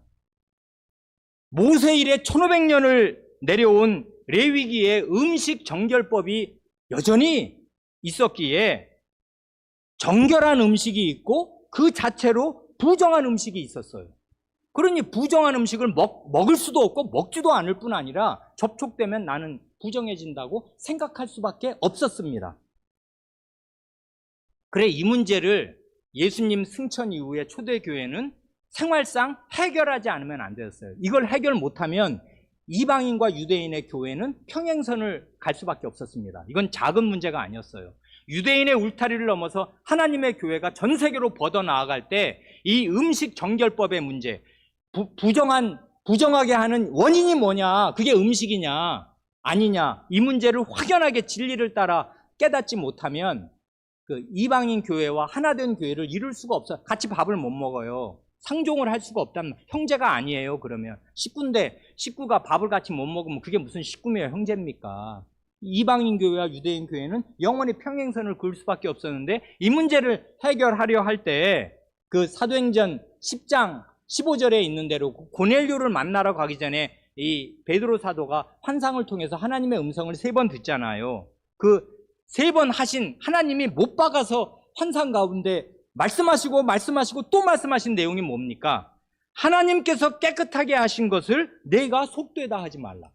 모세 이래 1500년을 내려온 레위기의 음식 정결법이 여전히 있었기에 정결한 음식이 있고 그 자체로 부정한 음식이 있었어요. 그러니 부정한 음식을 먹을 수도 없고 먹지도 않을 뿐 아니라 접촉되면 나는 부정해진다고 생각할 수밖에 없었습니다. 그래 이 문제를 예수님 승천 이후에 초대교회는 생활상 해결하지 않으면 안 되었어요. 이걸 해결 못하면 이방인과 유대인의 교회는 평행선을 갈 수밖에 없었습니다. 이건 작은 문제가 아니었어요. 유대인의 울타리를 넘어서 하나님의 교회가 전 세계로 뻗어나아갈 때 이 음식 정결법의 문제, 부정하게 하는 원인이 뭐냐, 그게 음식이냐 아니냐, 이 문제를 확연하게 진리를 따라 깨닫지 못하면 그 이방인 교회와 하나된 교회를 이룰 수가 없어요. 같이 밥을 못 먹어요. 상종을 할 수가 없다면 형제가 아니에요. 그러면 식구가 밥을 같이 못 먹으면 그게 무슨 식구며 형제입니까? 이방인 교회와 유대인 교회는 영원히 평행선을 그을 수밖에 없었는데 이 문제를 해결하려 할 때 그 사도행전 10장 15절에 있는 대로 고넬료를 만나러 가기 전에 이 베드로 사도가 환상을 통해서 하나님의 음성을 3번 듣잖아요. 그 3번 하신 하나님이 못 박아서 환상 가운데 말씀하시고 또 말씀하신 내용이 뭡니까? 하나님께서 깨끗하게 하신 것을 내가 속되다 하지 말라.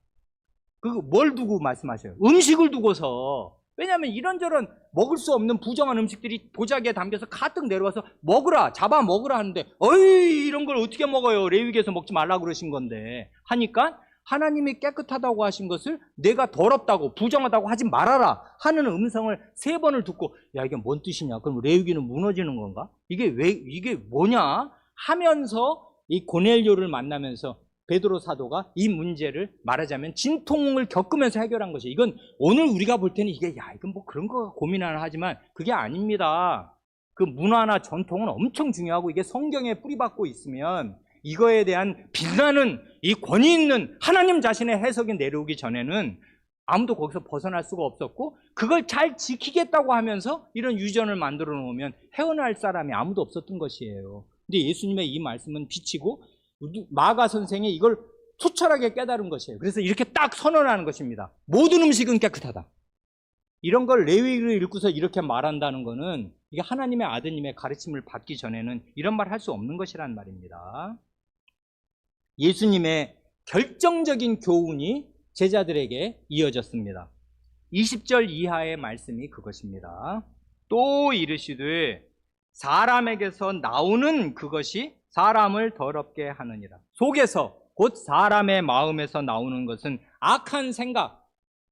뭘 두고 말씀하셔요? 음식을 두고서. 왜냐하면 이런저런 먹을 수 없는 부정한 음식들이 보자기에 담겨서 가득 내려와서 먹으라, 잡아 먹으라 하는데 어이 이런 걸 어떻게 먹어요? 레위기에서 먹지 말라고 그러신 건데 하니까 하나님이 깨끗하다고 하신 것을 내가 더럽다고 부정하다고 하지 말아라 하는 음성을 3번을 듣고 야 이게 뭔 뜻이냐? 그럼 레위기는 무너지는 건가? 이게 뭐냐? 하면서 이 고넬료를 만나면서 베드로 사도가 이 문제를 말하자면 진통을 겪으면서 해결한 것이에요. 이건 오늘 우리가 볼 때는 이건 뭐 그런 거 고민하나 하지만 그게 아닙니다. 그 문화나 전통은 엄청 중요하고 이게 성경에 뿌리박고 있으면 이거에 대한 비난은 이 권위 있는 하나님 자신의 해석이 내려오기 전에는 아무도 거기서 벗어날 수가 없었고 그걸 잘 지키겠다고 하면서 이런 유전을 만들어 놓으면 헤어날 사람이 아무도 없었던 것이에요. 근데 예수님의 이 말씀은 비치고 마가 선생이 이걸 투철하게 깨달은 것이에요. 그래서 이렇게 딱 선언하는 것입니다. 모든 음식은 깨끗하다. 이런 걸 레위기를 읽고서 이렇게 말한다는 것은 이게 하나님의 아드님의 가르침을 받기 전에는 이런 말 할 수 없는 것이란 말입니다. 예수님의 결정적인 교훈이 제자들에게 이어졌습니다. 20절 이하의 말씀이 그것입니다. 또 이르시되 사람에게서 나오는 그것이 사람을 더럽게 하느니라. 속에서 곧 사람의 마음에서 나오는 것은 악한 생각,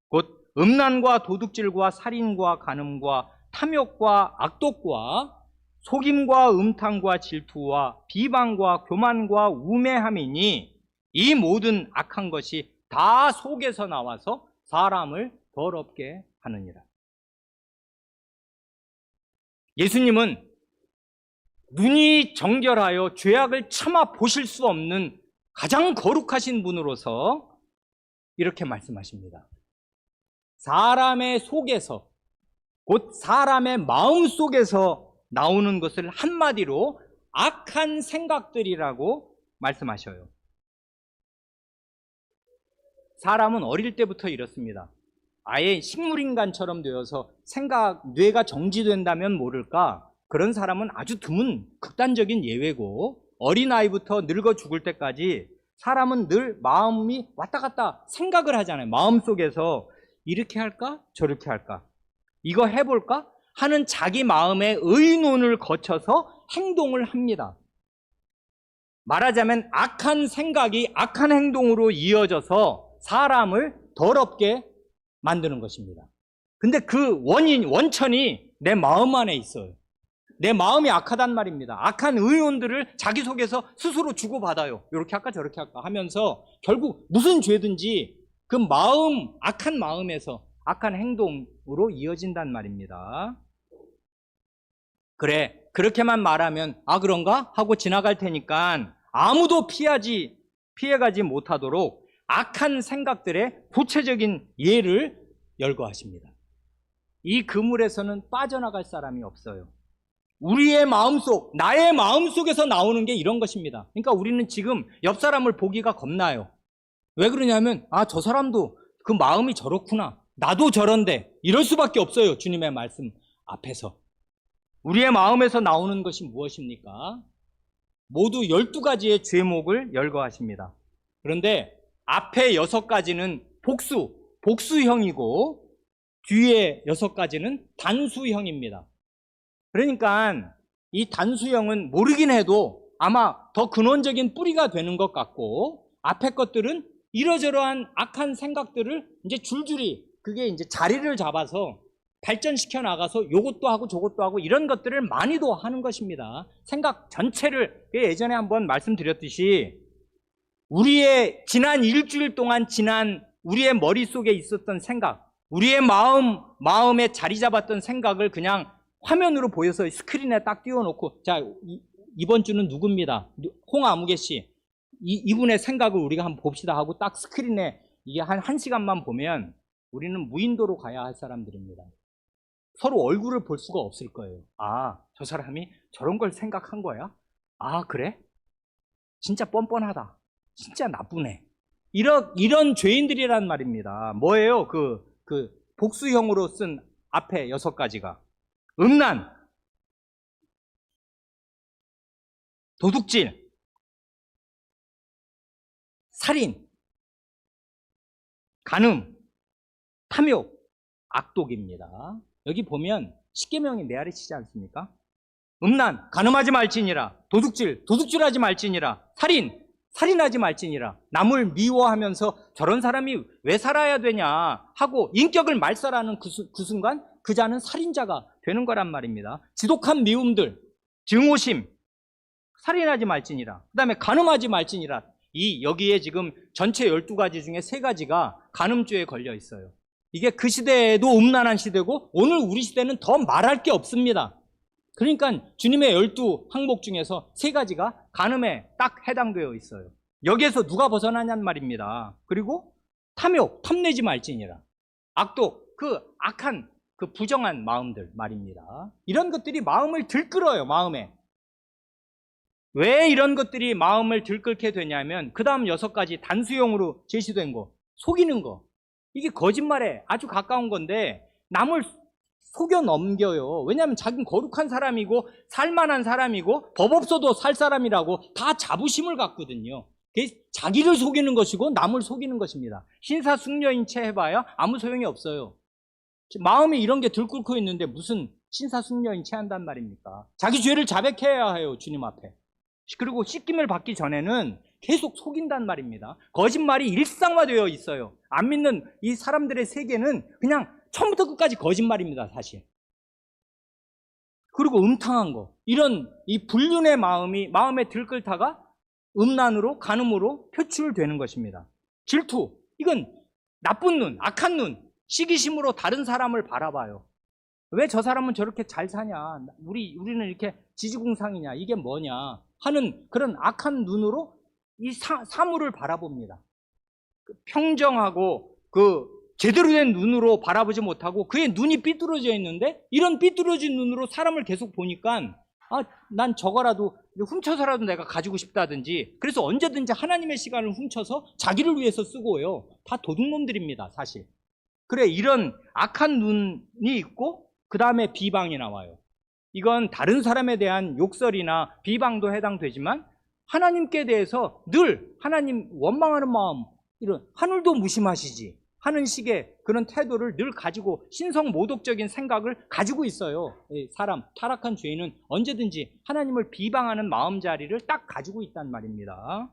곧 음란과 도둑질과 살인과 간음과 탐욕과 악독과 속임과 음탕과 질투와 비방과 교만과 우매함이니 이 모든 악한 것이 다 속에서 나와서 사람을 더럽게 하느니라. 예수님은 눈이 정결하여 죄악을 차마 보실 수 없는 가장 거룩하신 분으로서 이렇게 말씀하십니다. 사람의 속에서, 곧 사람의 마음 속에서 나오는 것을 한마디로 악한 생각들이라고 말씀하셔요. 사람은 어릴 때부터 이렇습니다. 아예 식물인간처럼 되어서 뇌가 정지된다면 모를까, 그런 사람은 아주 드문 극단적인 예외고, 어린아이부터 늙어 죽을 때까지 사람은 늘 마음이 왔다 갔다 생각을 하잖아요. 마음속에서 이렇게 할까? 저렇게 할까? 이거 해볼까? 하는 자기 마음의 의논을 거쳐서 행동을 합니다. 말하자면 악한 생각이 악한 행동으로 이어져서 사람을 더럽게 만드는 것입니다. 근데 그 원천이 내 마음 안에 있어요. 내 마음이 악하단 말입니다. 악한 의논들을 자기 속에서 스스로 주고받아요. 이렇게 할까 저렇게 할까 하면서 결국 무슨 죄든지 그 악한 마음에서 악한 행동으로 이어진단 말입니다. 그래, 그렇게만 말하면 그런가? 하고 지나갈 테니까 아무도 피해가지 못하도록 악한 생각들의 구체적인 예를 열거하십니다. 이 그물에서는 빠져나갈 사람이 없어요. 우리의 마음속, 나의 마음속에서 나오는 게 이런 것입니다. 그러니까 우리는 지금 옆 사람을 보기가 겁나요. 왜 그러냐면 저 사람도 그 마음이 저렇구나, 나도 저런데, 이럴 수밖에 없어요. 주님의 말씀 앞에서. 우리의 마음에서 나오는 것이 무엇입니까? 모두 12가지의 죄목을 열거하십니다. 그런데 앞에 6가지는 복수형이고 뒤에 6가지는 단수형입니다. 그러니까 이 단수형은 모르긴 해도 아마 더 근원적인 뿌리가 되는 것 같고, 앞에 것들은 이러저러한 악한 생각들을 이제 줄줄이 그게 이제 자리를 잡아서 발전시켜 나가서 요것도 하고 저것도 하고 이런 것들을 많이도 하는 것입니다. 생각 전체를 예전에 한번 말씀드렸듯이 우리의 지난 일주일 동안 지난 우리의 머릿속에 있었던 생각, 우리의 마음에 자리 잡았던 생각을 그냥 화면으로 보여서 스크린에 딱 띄워놓고, 자, 이번 주는 누굽니다. 홍아무개 씨. 이분의 생각을 우리가 한번 봅시다 하고 딱 스크린에 이게 한 1시간만 보면 우리는 무인도로 가야 할 사람들입니다. 서로 얼굴을 볼 수가 없을 거예요. 저 사람이 저런 걸 생각한 거야? 그래? 진짜 뻔뻔하다. 진짜 나쁘네. 이런 죄인들이란 말입니다. 뭐예요? 그 복수형으로 쓴 앞에 6가지가. 음란, 도둑질, 살인, 간음, 탐욕, 악독입니다. 여기 보면 십계명이 메아리치지 않습니까? 음란, 간음하지 말지니라. 도둑질하지 말지니라. 살인하지 말지니라. 남을 미워하면서 저런 사람이 왜 살아야 되냐 하고 인격을 말살하는 그 순간 그 자는 살인자가 되는 거란 말입니다. 지독한 미움들, 증오심, 살인하지 말지니라. 그 다음에 간음하지 말지니라. 여기에 지금 전체 12가지 중에 3가지가 간음죄에 걸려 있어요. 이게 그 시대에도 음란한 시대고 오늘 우리 시대는 더 말할 게 없습니다. 그러니까 주님의 12항목 중에서 3가지가 간음에 딱 해당되어 있어요. 여기에서 누가 벗어나냔 말입니다. 그리고 탐욕, 탐내지 말지니라. 악독, 그 악한 그 부정한 마음들 말입니다. 이런 것들이 마음을 들끓어요. 마음에. 왜 이런 것들이 마음을 들끓게 되냐면 그 다음 6가지 단수형으로 제시된 거, 속이는 거. 이게 거짓말에 아주 가까운 건데 남을 속여 넘겨요. 왜냐하면 자기는 거룩한 사람이고 살만한 사람이고 법 없어도 살 사람이라고 다 자부심을 갖거든요. 그게 자기를 속이는 것이고 남을 속이는 것입니다. 신사숙녀인체 해봐야 아무 소용이 없어요. 마음이 이런 게 들끓고 있는데 무슨 신사숙녀인체 한단 말입니까? 자기 죄를 자백해야 해요, 주님 앞에. 그리고 씻김을 받기 전에는 계속 속인단 말입니다. 거짓말이 일상화되어 있어요. 안 믿는 이 사람들의 세계는 그냥 처음부터 끝까지 거짓말입니다, 사실. 그리고 음탕한 거, 이런 이 불륜의 마음에 들끓다가 음란으로, 간음으로 표출되는 것입니다. 질투, 이건 나쁜 눈, 악한 눈, 시기심으로 다른 사람을 바라봐요. 왜 저 사람은 저렇게 잘 사냐, 우리는 이렇게 지지공상이냐, 이게 뭐냐 하는 그런 악한 눈으로 이 사물을 바라봅니다. 평정하고 제대로 된 눈으로 바라보지 못하고 그의 눈이 삐뚤어져 있는데, 이런 삐뚤어진 눈으로 사람을 계속 보니까 난 저거라도 훔쳐서라도 내가 가지고 싶다든지, 그래서 언제든지 하나님의 시간을 훔쳐서 자기를 위해서 쓰고요. 다 도둑놈들입니다, 사실. 그래, 이런 악한 눈이 있고 그 다음에 비방이 나와요. 이건 다른 사람에 대한 욕설이나 비방도 해당되지만 하나님께 대해서 늘 하나님 원망하는 마음, 이런 하늘도 무심하시지 하는 식의 그런 태도를 늘 가지고 신성모독적인 생각을 가지고 있어요. 사람, 타락한 죄인은 언제든지 하나님을 비방하는 마음자리를 딱 가지고 있단 말입니다.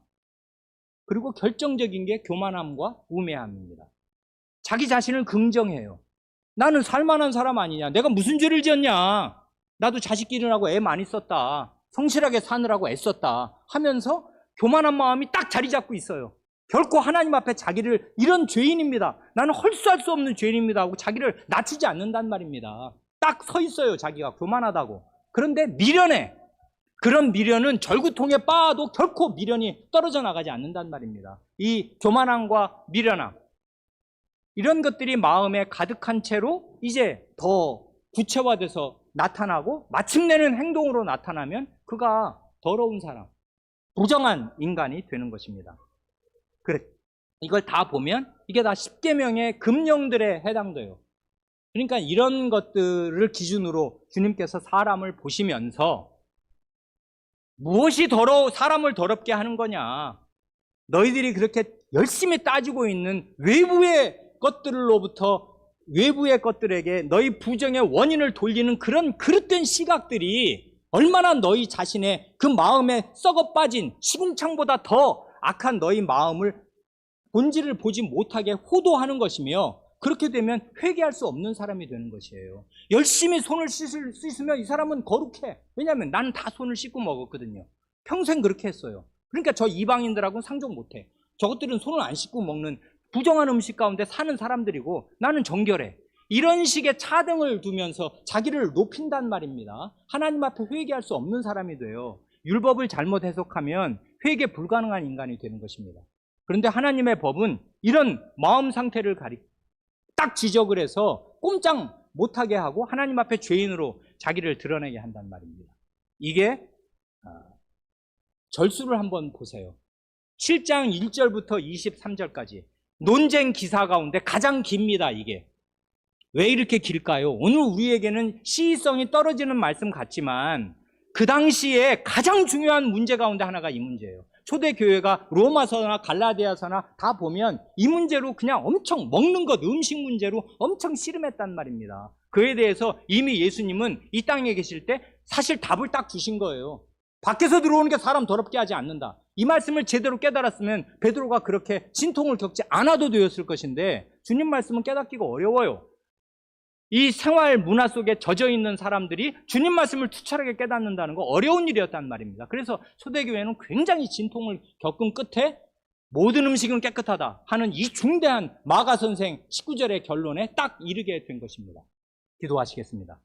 그리고 결정적인 게 교만함과 우매함입니다. 자기 자신을 긍정해요. 나는 살만한 사람 아니냐, 내가 무슨 죄를 지었냐, 나도 자식 기르라고 애 많이 썼다, 성실하게 사느라고 애썼다 하면서 교만한 마음이 딱 자리 잡고 있어요. 결코 하나님 앞에 자기를, 이런 죄인입니다, 나는 헐수할 수 없는 죄인입니다 하고 자기를 낮추지 않는단 말입니다. 딱 서 있어요, 자기가 교만하다고. 그런데 미련해. 그런 미련은 절구통에 빻아도 결코 미련이 떨어져 나가지 않는단 말입니다. 이 교만함과 미련함, 이런 것들이 마음에 가득한 채로 이제 더 구체화돼서 나타나고 마침내는 행동으로 나타나면 그가 더러운 사람, 부정한 인간이 되는 것입니다. 그래, 이걸 다 보면 이게 다 십계명의 금령들에 해당돼요. 그러니까 이런 것들을 기준으로 주님께서 사람을 보시면서 무엇이 사람을 더럽게 하는 거냐, 너희들이 그렇게 열심히 따지고 있는 외부의 것들에게 너희 부정의 원인을 돌리는 그런 그릇된 시각들이 얼마나 너희 자신의 그 마음에 썩어 빠진 시궁창보다 더 악한 너희 마음을, 본질을 보지 못하게 호도하는 것이며, 그렇게 되면 회개할 수 없는 사람이 되는 것이에요. 열심히 손을 씻으면 이 사람은 거룩해. 왜냐하면 나는 다 손을 씻고 먹었거든요. 평생 그렇게 했어요. 그러니까 저 이방인들하고는 상종 못해. 저것들은 손을 안 씻고 먹는 부정한 음식 가운데 사는 사람들이고 나는 정결해. 이런 식의 차등을 두면서 자기를 높인단 말입니다. 하나님 앞에 회개할 수 없는 사람이 돼요. 율법을 잘못 해석하면 회개 불가능한 인간이 되는 것입니다. 그런데 하나님의 법은 이런 마음 상태를 딱 지적을 해서 꼼짝 못하게 하고 하나님 앞에 죄인으로 자기를 드러내게 한단 말입니다. 이게 절수를 한번 보세요. 7장 1절부터 23절까지 논쟁 기사 가운데 가장 깁니다. 이게 왜 이렇게 길까요? 오늘 우리에게는 시의성이 떨어지는 말씀 같지만 그 당시에 가장 중요한 문제 가운데 하나가 이 문제예요. 초대교회가 로마서나 갈라디아서나 다 보면 이 문제로 그냥 엄청 먹는 것, 음식 문제로 엄청 씨름했단 말입니다. 그에 대해서 이미 예수님은 이 땅에 계실 때 사실 답을 딱 주신 거예요. 밖에서 들어오는 게 사람 더럽게 하지 않는다. 이 말씀을 제대로 깨달았으면 베드로가 그렇게 진통을 겪지 않아도 되었을 것인데 주님 말씀은 깨닫기가 어려워요. 이 생활 문화 속에 젖어 있는 사람들이 주님 말씀을 투철하게 깨닫는다는 거 어려운 일이었단 말입니다. 그래서 초대교회는 굉장히 진통을 겪은 끝에 모든 음식은 깨끗하다 하는 이 중대한 마가 선생 19절의 결론에 딱 이르게 된 것입니다. 기도하시겠습니다.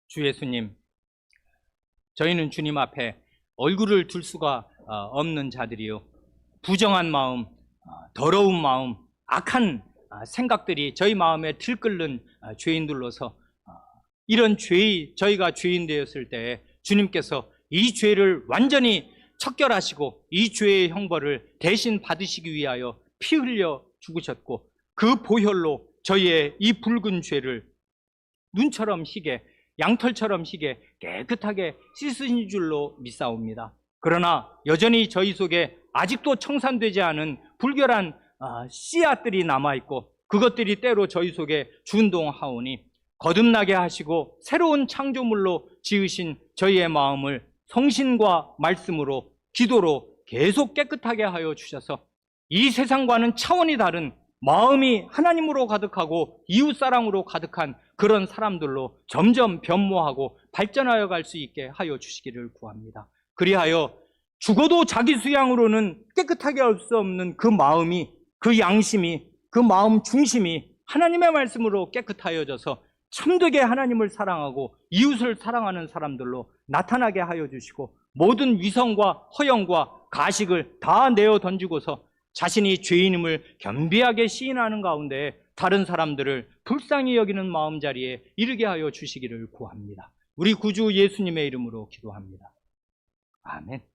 주 예수님, 저희는 주님 앞에 얼굴을 둘 수가 없는 자들이요, 부정한 마음, 더러운 마음, 악한 생각들이 저희 마음에 들끓는 죄인들로서 이런 저희가 죄인 되었을 때 주님께서 이 죄를 완전히 척결하시고 이 죄의 형벌을 대신 받으시기 위하여 피 흘려 죽으셨고 그 보혈로 저희의 이 붉은 죄를 눈처럼 희게, 양털처럼 희게 깨끗하게 씻으신 줄로 믿사옵니다. 그러나 여전히 저희 속에 아직도 청산되지 않은 불결한 씨앗들이 남아있고 그것들이 때로 저희 속에 준동하오니 거듭나게 하시고 새로운 창조물로 지으신 저희의 마음을 성신과 말씀으로 기도로 계속 깨끗하게 하여 주셔서 이 세상과는 차원이 다른 마음이 하나님으로 가득하고 이웃사랑으로 가득한 그런 사람들로 점점 변모하고 발전하여 갈 수 있게 하여 주시기를 구합니다. 그리하여 죽어도 자기 수양으로는 깨끗하게 할 수 없는 그 마음이, 그 양심이, 그 마음 중심이 하나님의 말씀으로 깨끗하여져서 참되게 하나님을 사랑하고 이웃을 사랑하는 사람들로 나타나게 하여 주시고 모든 위선과 허영과 가식을 다 내어 던지고서 자신이 죄인임을 겸비하게 시인하는 가운데 다른 사람들을 불쌍히 여기는 마음자리에 이르게 하여 주시기를 구합니다. 우리 구주 예수님의 이름으로 기도합니다. 아멘.